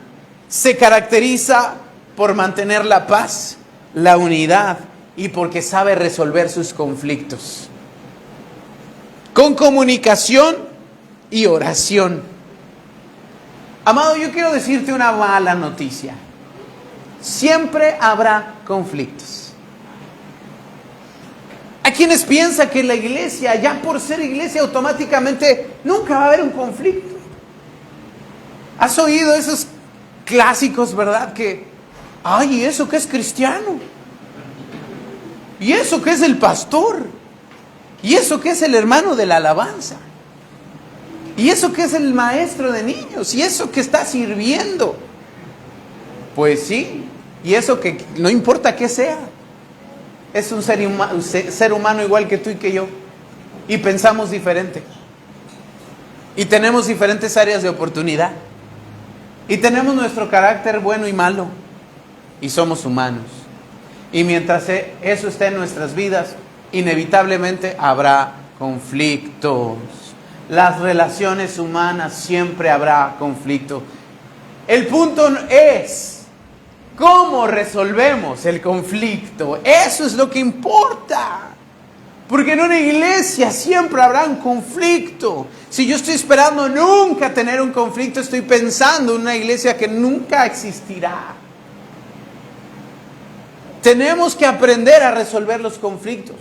se caracteriza por mantener la paz, la unidad y porque sabe resolver sus conflictos. Con comunicación y oración. Amado, yo quiero decirte una mala noticia. Siempre habrá conflictos. Hay quienes piensan que la iglesia, ya por ser iglesia, automáticamente nunca va a haber un conflicto. ¿Has oído esos clásicos, verdad? Que, ay, ¿y eso qué es cristiano? ¿Y eso qué es el pastor? ¿Y eso qué es el hermano de la alabanza? ¿Y eso qué es el maestro de niños? ¿Y eso que está sirviendo? Pues sí, y eso que no importa qué sea. Es un ser humano igual que tú y que yo. Y pensamos diferente. Y tenemos diferentes áreas de oportunidad. Y tenemos nuestro carácter bueno y malo. Y somos humanos. Y mientras eso esté en nuestras vidas, inevitablemente habrá conflictos. Las relaciones humanas siempre habrá conflicto. El punto es cómo resolvemos el conflicto. Eso es lo que importa. Porque en una iglesia siempre habrá un conflicto. Si yo estoy esperando nunca tener un conflicto, estoy pensando en una iglesia que nunca existirá. Tenemos que aprender a resolver los conflictos.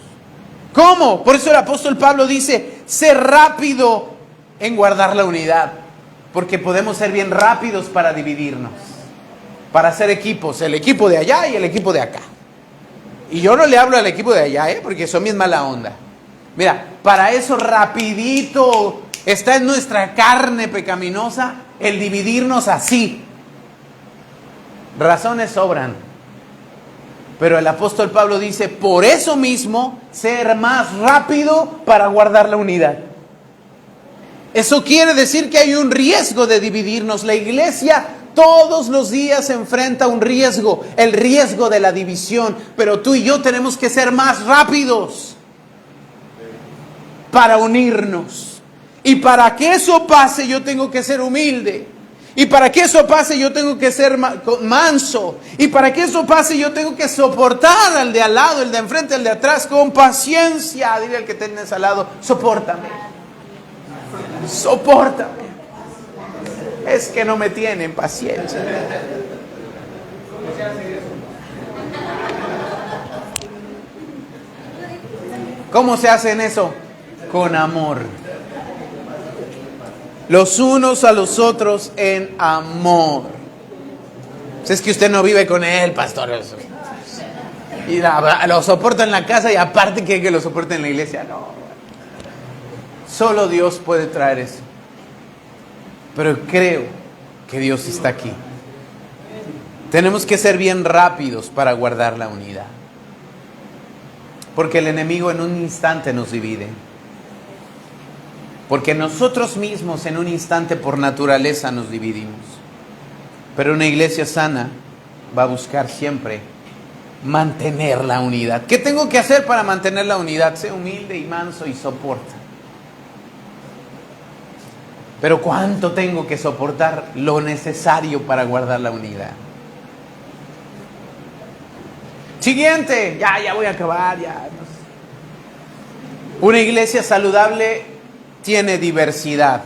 ¿Cómo? Por eso el apóstol Pablo dice, sé rápido en guardar la unidad. Porque podemos ser bien rápidos para dividirnos. Para hacer equipos, el equipo de allá y el equipo de acá. Y yo no le hablo al equipo de allá, porque son bien mala onda. Mira, para eso rapidito está en nuestra carne pecaminosa el dividirnos así. Razones sobran. Pero el apóstol Pablo dice, por eso mismo, ser más rápido para guardar la unidad. Eso quiere decir que hay un riesgo de dividirnos. La iglesia todos los días enfrenta un riesgo, el riesgo de la división. Pero tú y yo tenemos que ser más rápidos para unirnos. Y para que eso pase, yo tengo que ser humilde. Y para que eso pase, yo tengo que ser manso. Y para que eso pase, yo tengo que soportar al de al lado, el de enfrente, el de atrás, con paciencia. Dile al que tienes al lado, sopórtame. Sopórtame. Es que no me tienen paciencia. ¿Cómo se hace en eso? Con amor. Los unos a los otros en amor. Si es que usted no vive con él, pastor. Y lo soporta en la casa y aparte quiere que lo soporte en la iglesia. No. Solo Dios puede traer eso. Pero creo que Dios está aquí. Tenemos que ser bien rápidos para guardar la unidad. Porque el enemigo en un instante nos divide. Porque nosotros mismos en un instante por naturaleza nos dividimos. Pero una iglesia sana va a buscar siempre mantener la unidad. ¿Qué tengo que hacer para mantener la unidad? Sé humilde y manso y soporta. Pero ¿cuánto tengo que soportar? Lo necesario para guardar la unidad. Siguiente, ya voy a acabar, ya. Una iglesia saludable tiene diversidad.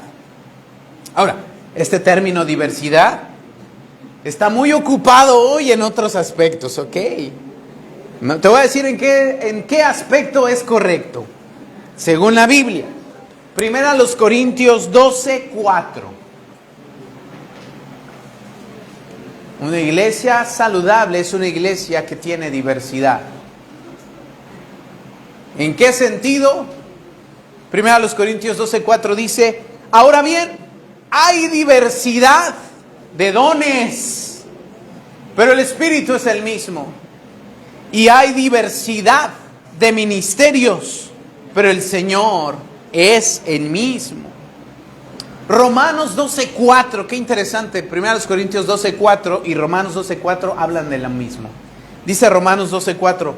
Ahora, este término diversidad está muy ocupado hoy en otros aspectos, ¿ok? Te voy a decir en qué aspecto es correcto, según la Biblia. Primera a los Corintios 12:4. Una iglesia saludable es una iglesia que tiene diversidad. ¿En qué sentido? Primera a los Corintios 12:4 dice, ahora bien, hay diversidad de dones, pero el Espíritu es el mismo. Y hay diversidad de ministerios, pero el Señor es el mismo. Romanos 12:4, qué interesante. Primera a los Corintios 12:4 y Romanos 12:4 hablan de lo mismo. Dice Romanos 12:4,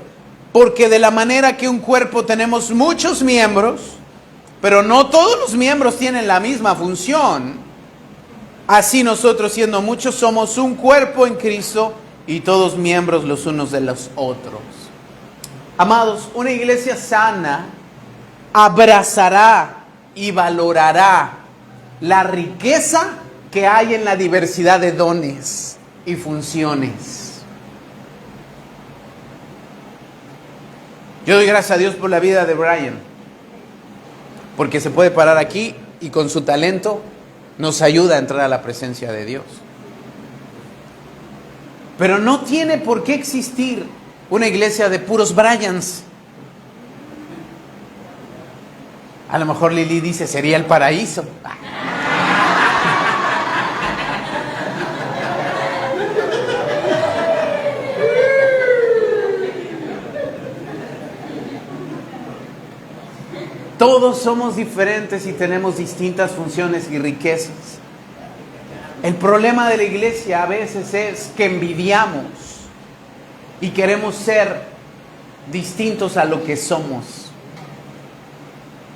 Porque de la manera que un cuerpo tenemos muchos miembros, pero no todos los miembros tienen la misma función, así nosotros, siendo muchos, somos un cuerpo en Cristo y todos miembros los unos de los otros. Amados, una iglesia sana abrazará y valorará la riqueza que hay en la diversidad de dones y funciones. Yo doy gracias a Dios por la vida de Brian, porque se puede parar aquí y con su talento nos ayuda a entrar a la presencia de Dios. Pero no tiene por qué existir una iglesia de puros Bryans. A lo mejor Lili dice, sería el paraíso. Todos somos diferentes y tenemos distintas funciones y riquezas. El problema de la iglesia a veces es que envidiamos y queremos ser distintos a lo que somos.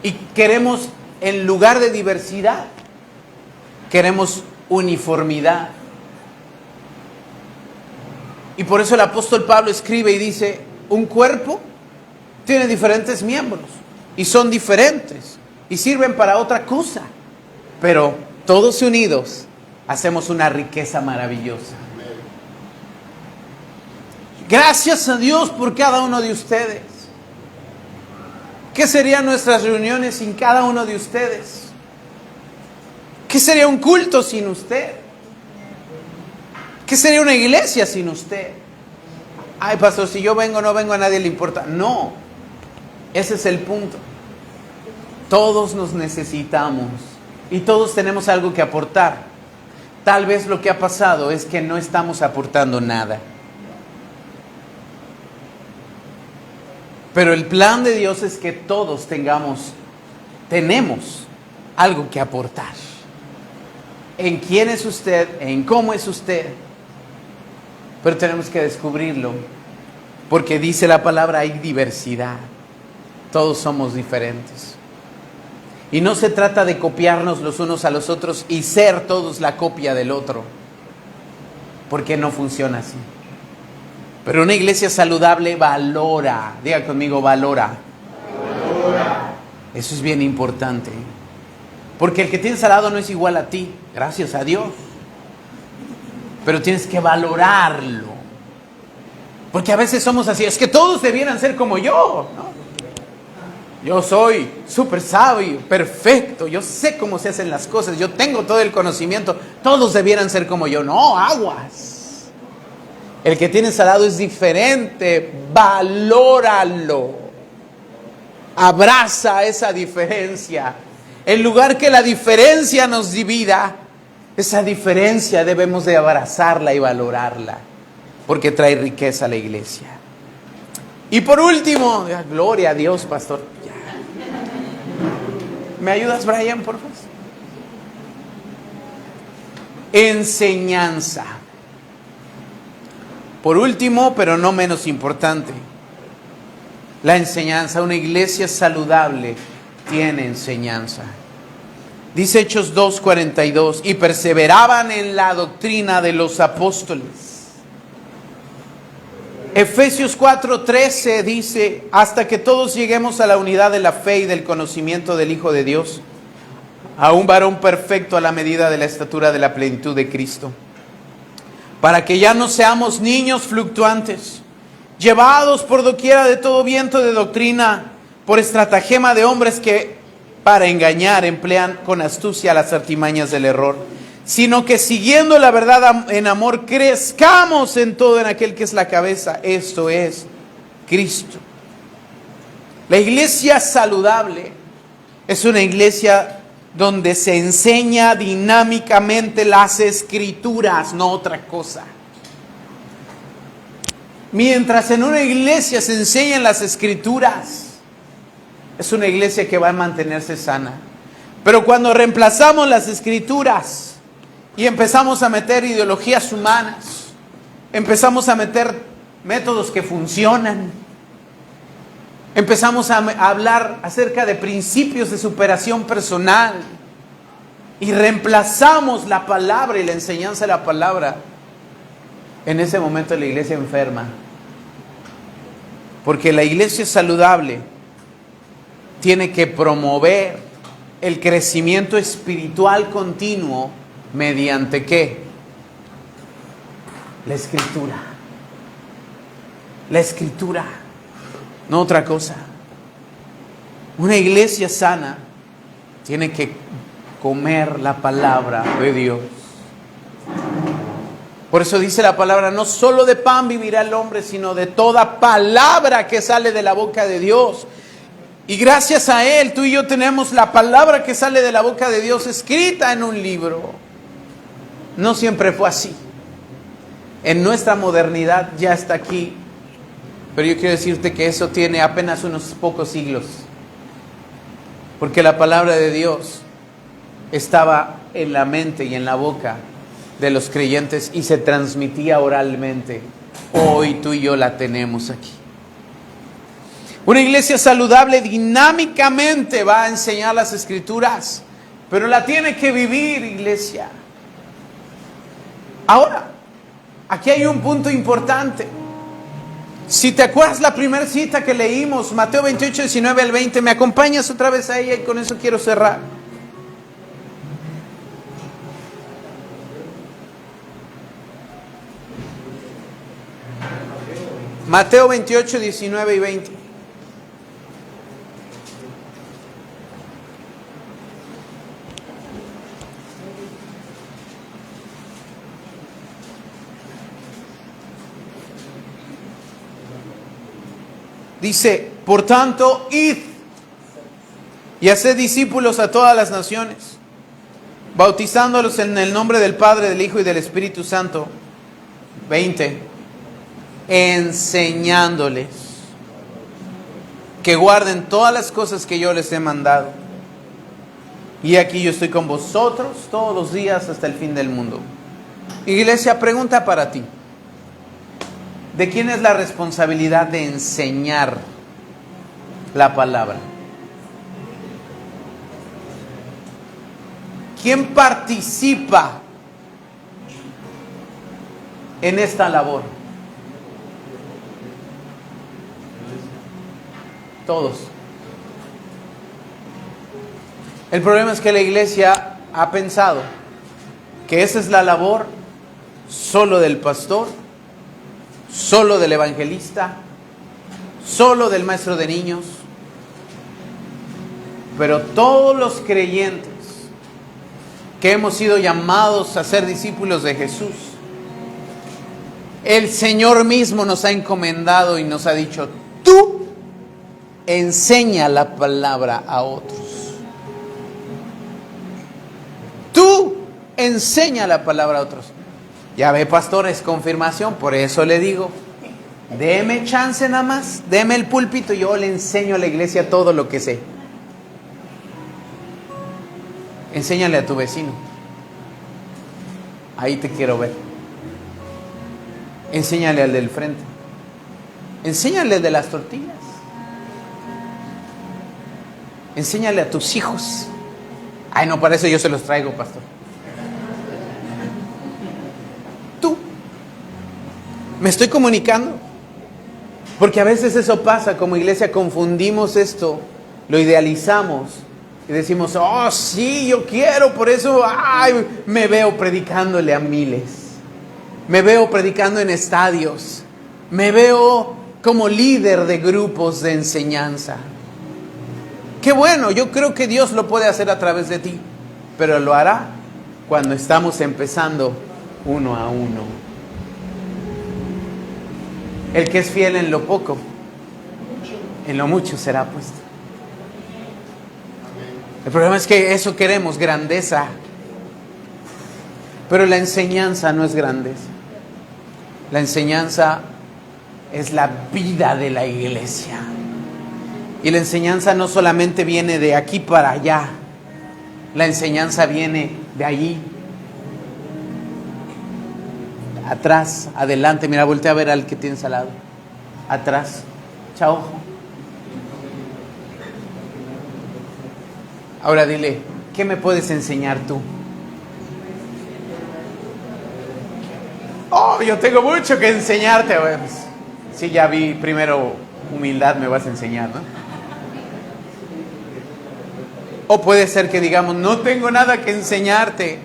Y queremos, en lugar de diversidad, queremos uniformidad. Y por eso el apóstol Pablo escribe y dice, un cuerpo tiene diferentes miembros. Y son diferentes y sirven para otra cosa, pero todos unidos hacemos una riqueza maravillosa. Gracias a Dios por cada uno de ustedes. ¿Qué serían nuestras reuniones sin cada uno de ustedes? ¿Qué sería un culto sin usted? ¿Qué sería una iglesia sin usted? Ay, pastor, si yo vengo o no vengo, a nadie le importa. No, ese es el punto. Todos nos necesitamos y todos tenemos algo que aportar. Tal vez lo que ha pasado es que no estamos aportando nada. Pero el plan de Dios es que todos tenemos algo que aportar. En quién es usted, en cómo es usted. Pero tenemos que descubrirlo, porque dice la palabra, hay diversidad. Todos somos diferentes. Y no se trata de copiarnos los unos a los otros y ser todos la copia del otro, porque no funciona así. Pero una iglesia saludable valora, diga conmigo, valora. Eso es bien importante, porque el que tienes al lado no es igual a ti, gracias a Dios. Pero tienes que valorarlo, porque a veces somos así, es que todos debieran ser como yo, ¿no? Yo soy súper sabio, perfecto, yo sé cómo se hacen las cosas, yo tengo todo el conocimiento, todos debieran ser como yo. No, aguas. El que tienes al lado es diferente, valóralo, abraza esa diferencia. En lugar que la diferencia nos divida, esa diferencia debemos de abrazarla y valorarla, porque trae riqueza a la iglesia. Y por último, gloria a Dios, pastor. ¿Me ayudas, Brian, por favor? Enseñanza. Por último, pero no menos importante, la enseñanza. Una iglesia saludable tiene enseñanza. Dice Hechos 2:42, y perseveraban en la doctrina de los apóstoles. Efesios 4:13 dice, hasta que todos lleguemos a la unidad de la fe y del conocimiento del Hijo de Dios, a un varón perfecto a la medida de la estatura de la plenitud de Cristo, para que ya no seamos niños fluctuantes, llevados por doquiera de todo viento de doctrina, por estratagema de hombres que para engañar emplean con astucia las artimañas del error, sino que siguiendo la verdad en amor, crezcamos en todo en aquel que es la cabeza, esto es Cristo. La iglesia saludable es una iglesia donde se enseña dinámicamente las escrituras, no otra cosa. Mientras en una iglesia se enseñan las escrituras, es una iglesia que va a mantenerse sana. Pero cuando reemplazamos las escrituras y empezamos a meter ideologías humanas, empezamos a meter métodos que funcionan, Empezamos a hablar acerca de principios de superación personal y reemplazamos la palabra y la enseñanza de la palabra. En ese momento la iglesia enferma, porque la iglesia saludable tiene que promover el crecimiento espiritual continuo mediante ¿qué? La escritura. La escritura, no otra cosa. Una iglesia sana tiene que comer la palabra de Dios. Por eso dice la palabra, no solo de pan vivirá el hombre, sino de toda palabra que sale de la boca de Dios. Y gracias a Él, tú y yo tenemos la palabra que sale de la boca de Dios escrita en un libro. No siempre fue así. En nuestra modernidad ya está aquí. Pero yo quiero decirte que eso tiene apenas unos pocos siglos. Porque la palabra de Dios estaba en la mente y en la boca de los creyentes y se transmitía oralmente. Hoy tú y yo la tenemos aquí. Una iglesia saludable dinámicamente va a enseñar las escrituras, pero la tiene que vivir, iglesia. Ahora, aquí hay un punto importante. Si te acuerdas la primera cita que leímos, Mateo 28, 19 al 20, ¿me acompañas otra vez a ella? Y con eso quiero cerrar. Mateo 28, 19 y 20. Dice, por tanto, id y haced discípulos a todas las naciones, bautizándolos en el nombre del Padre, del Hijo y del Espíritu Santo. 20. Enseñándoles que guarden todas las cosas que yo les he mandado. Y aquí yo estoy con vosotros todos los días hasta el fin del mundo. Iglesia, pregunta para ti. ¿De quién es la responsabilidad de enseñar la palabra? ¿Quién participa en esta labor? Todos. El problema es que la iglesia ha pensado que esa es la labor solo del pastor, solo del evangelista, solo del maestro de niños. Pero todos los creyentes que hemos sido llamados a ser discípulos de Jesús, el Señor mismo nos ha encomendado y nos ha dicho, tú enseña la palabra a otros. Tú enseña la palabra a otros. Ya ve, pastor, es confirmación, por eso le digo, déme chance nada más, déme el púlpito y yo le enseño a la iglesia todo lo que sé. Enséñale a tu vecino. Ahí te quiero ver. Enséñale al del frente. Enséñale al de las tortillas. Enséñale a tus hijos. Ay, no, para eso yo se los traigo, pastor. Tú. ¿Me estoy comunicando? Porque a veces eso pasa, como iglesia confundimos esto, lo idealizamos y decimos, oh sí, yo quiero, por eso me veo predicándole a miles, me veo predicando en estadios, me veo como líder de grupos de enseñanza. Qué bueno, yo creo que Dios lo puede hacer a través de ti, pero lo hará cuando estamos empezando uno a uno. El que es fiel en lo poco, en lo mucho será puesto. El problema es que eso queremos, grandeza. Pero la enseñanza no es grandeza. La enseñanza es la vida de la iglesia. Y la enseñanza no solamente viene de aquí para allá. La enseñanza viene de allí. Atrás, adelante. Mira, voltea a ver al que tienes al lado. Atrás. Echa ojo. Ahora dile, ¿qué me puedes enseñar tú? Oh, yo tengo mucho que enseñarte. Bueno, pues, sí, ya vi, primero humildad me vas a enseñar, ¿no? O puede ser que digamos, no tengo nada que enseñarte.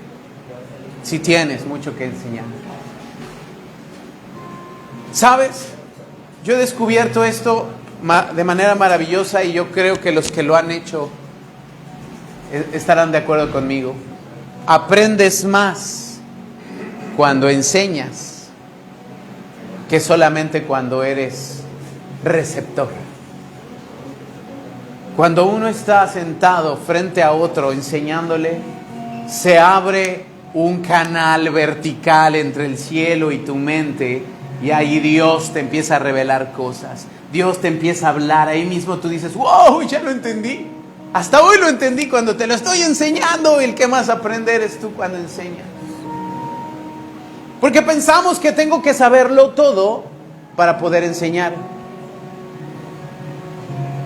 Si tienes mucho que enseñar. ¿Sabes? Yo he descubierto esto de manera maravillosa y yo creo que los que lo han hecho estarán de acuerdo conmigo. Aprendes más cuando enseñas que solamente cuando eres receptor. Cuando uno está sentado frente a otro enseñándole, se abre un canal vertical entre el cielo y tu mente, y ahí Dios te empieza a revelar cosas. Dios te empieza a hablar. Ahí mismo tú dices, wow, ya lo entendí. Hasta hoy lo entendí cuando te lo estoy enseñando. El que más aprende eres tú cuando enseñas. Porque pensamos que tengo que saberlo todo para poder enseñar.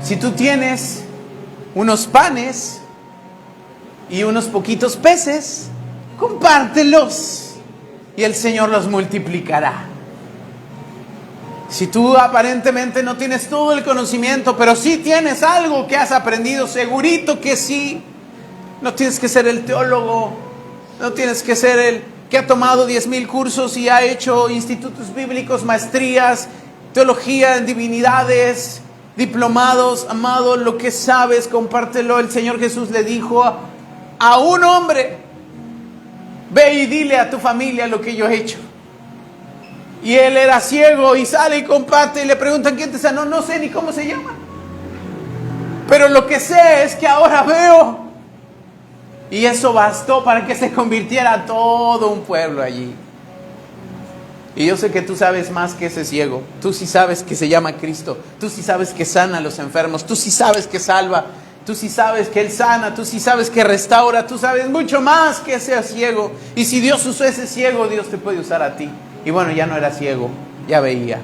Si tú tienes unos panes y unos poquitos peces, compártelos y el Señor los multiplicará. Si tú aparentemente no tienes todo el conocimiento, pero sí tienes algo que has aprendido, segurito que sí. No tienes que ser el teólogo, no tienes que ser el que ha tomado 10,000 cursos y ha hecho institutos bíblicos, maestrías, teología en divinidades, diplomados. Amado, lo que sabes, compártelo. El Señor Jesús le dijo a un hombre, ve y dile a tu familia lo que yo he hecho. Y él era ciego y sale y comparte y le preguntan, ¿quién te sanó? No sé ni cómo se llama. Pero lo que sé es que ahora veo. Y eso bastó para que se convirtiera todo un pueblo allí. Y yo sé que tú sabes más que ese ciego. Tú sí sabes que se llama Cristo. Tú sí sabes que sana a los enfermos. Tú sí sabes que salva. Tú sí sabes que Él sana. Tú sí sabes que restaura. Tú sabes mucho más que ese ciego. Y si Dios usó ese ciego, Dios te puede usar a ti. Y bueno, ya no era ciego, ya veía.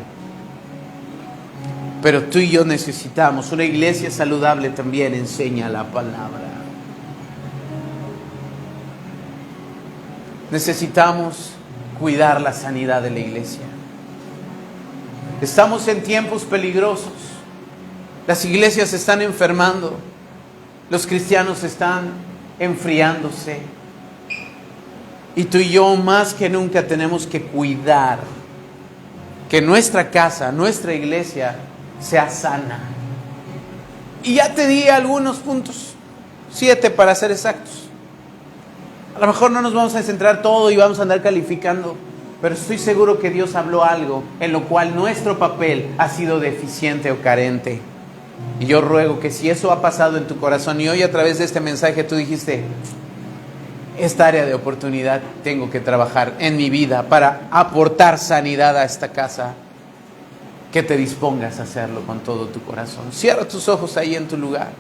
Pero tú y yo necesitamos, una iglesia saludable también enseña la palabra. Necesitamos cuidar la sanidad de la iglesia. Estamos en tiempos peligrosos. Las iglesias se están enfermando. Los cristianos están enfriándose. Y tú y yo más que nunca tenemos que cuidar que nuestra casa, nuestra iglesia sea sana. Y ya te di algunos puntos, 7 para ser exactos. A lo mejor no nos vamos a centrar todo y vamos a andar calificando, pero estoy seguro que Dios habló algo en lo cual nuestro papel ha sido deficiente o carente. Y yo ruego que si eso ha pasado en tu corazón y hoy a través de este mensaje tú dijiste, esta área de oportunidad tengo que trabajar en mi vida para aportar sanidad a esta casa, que te dispongas a hacerlo con todo tu corazón. Cierra tus ojos ahí en tu lugar.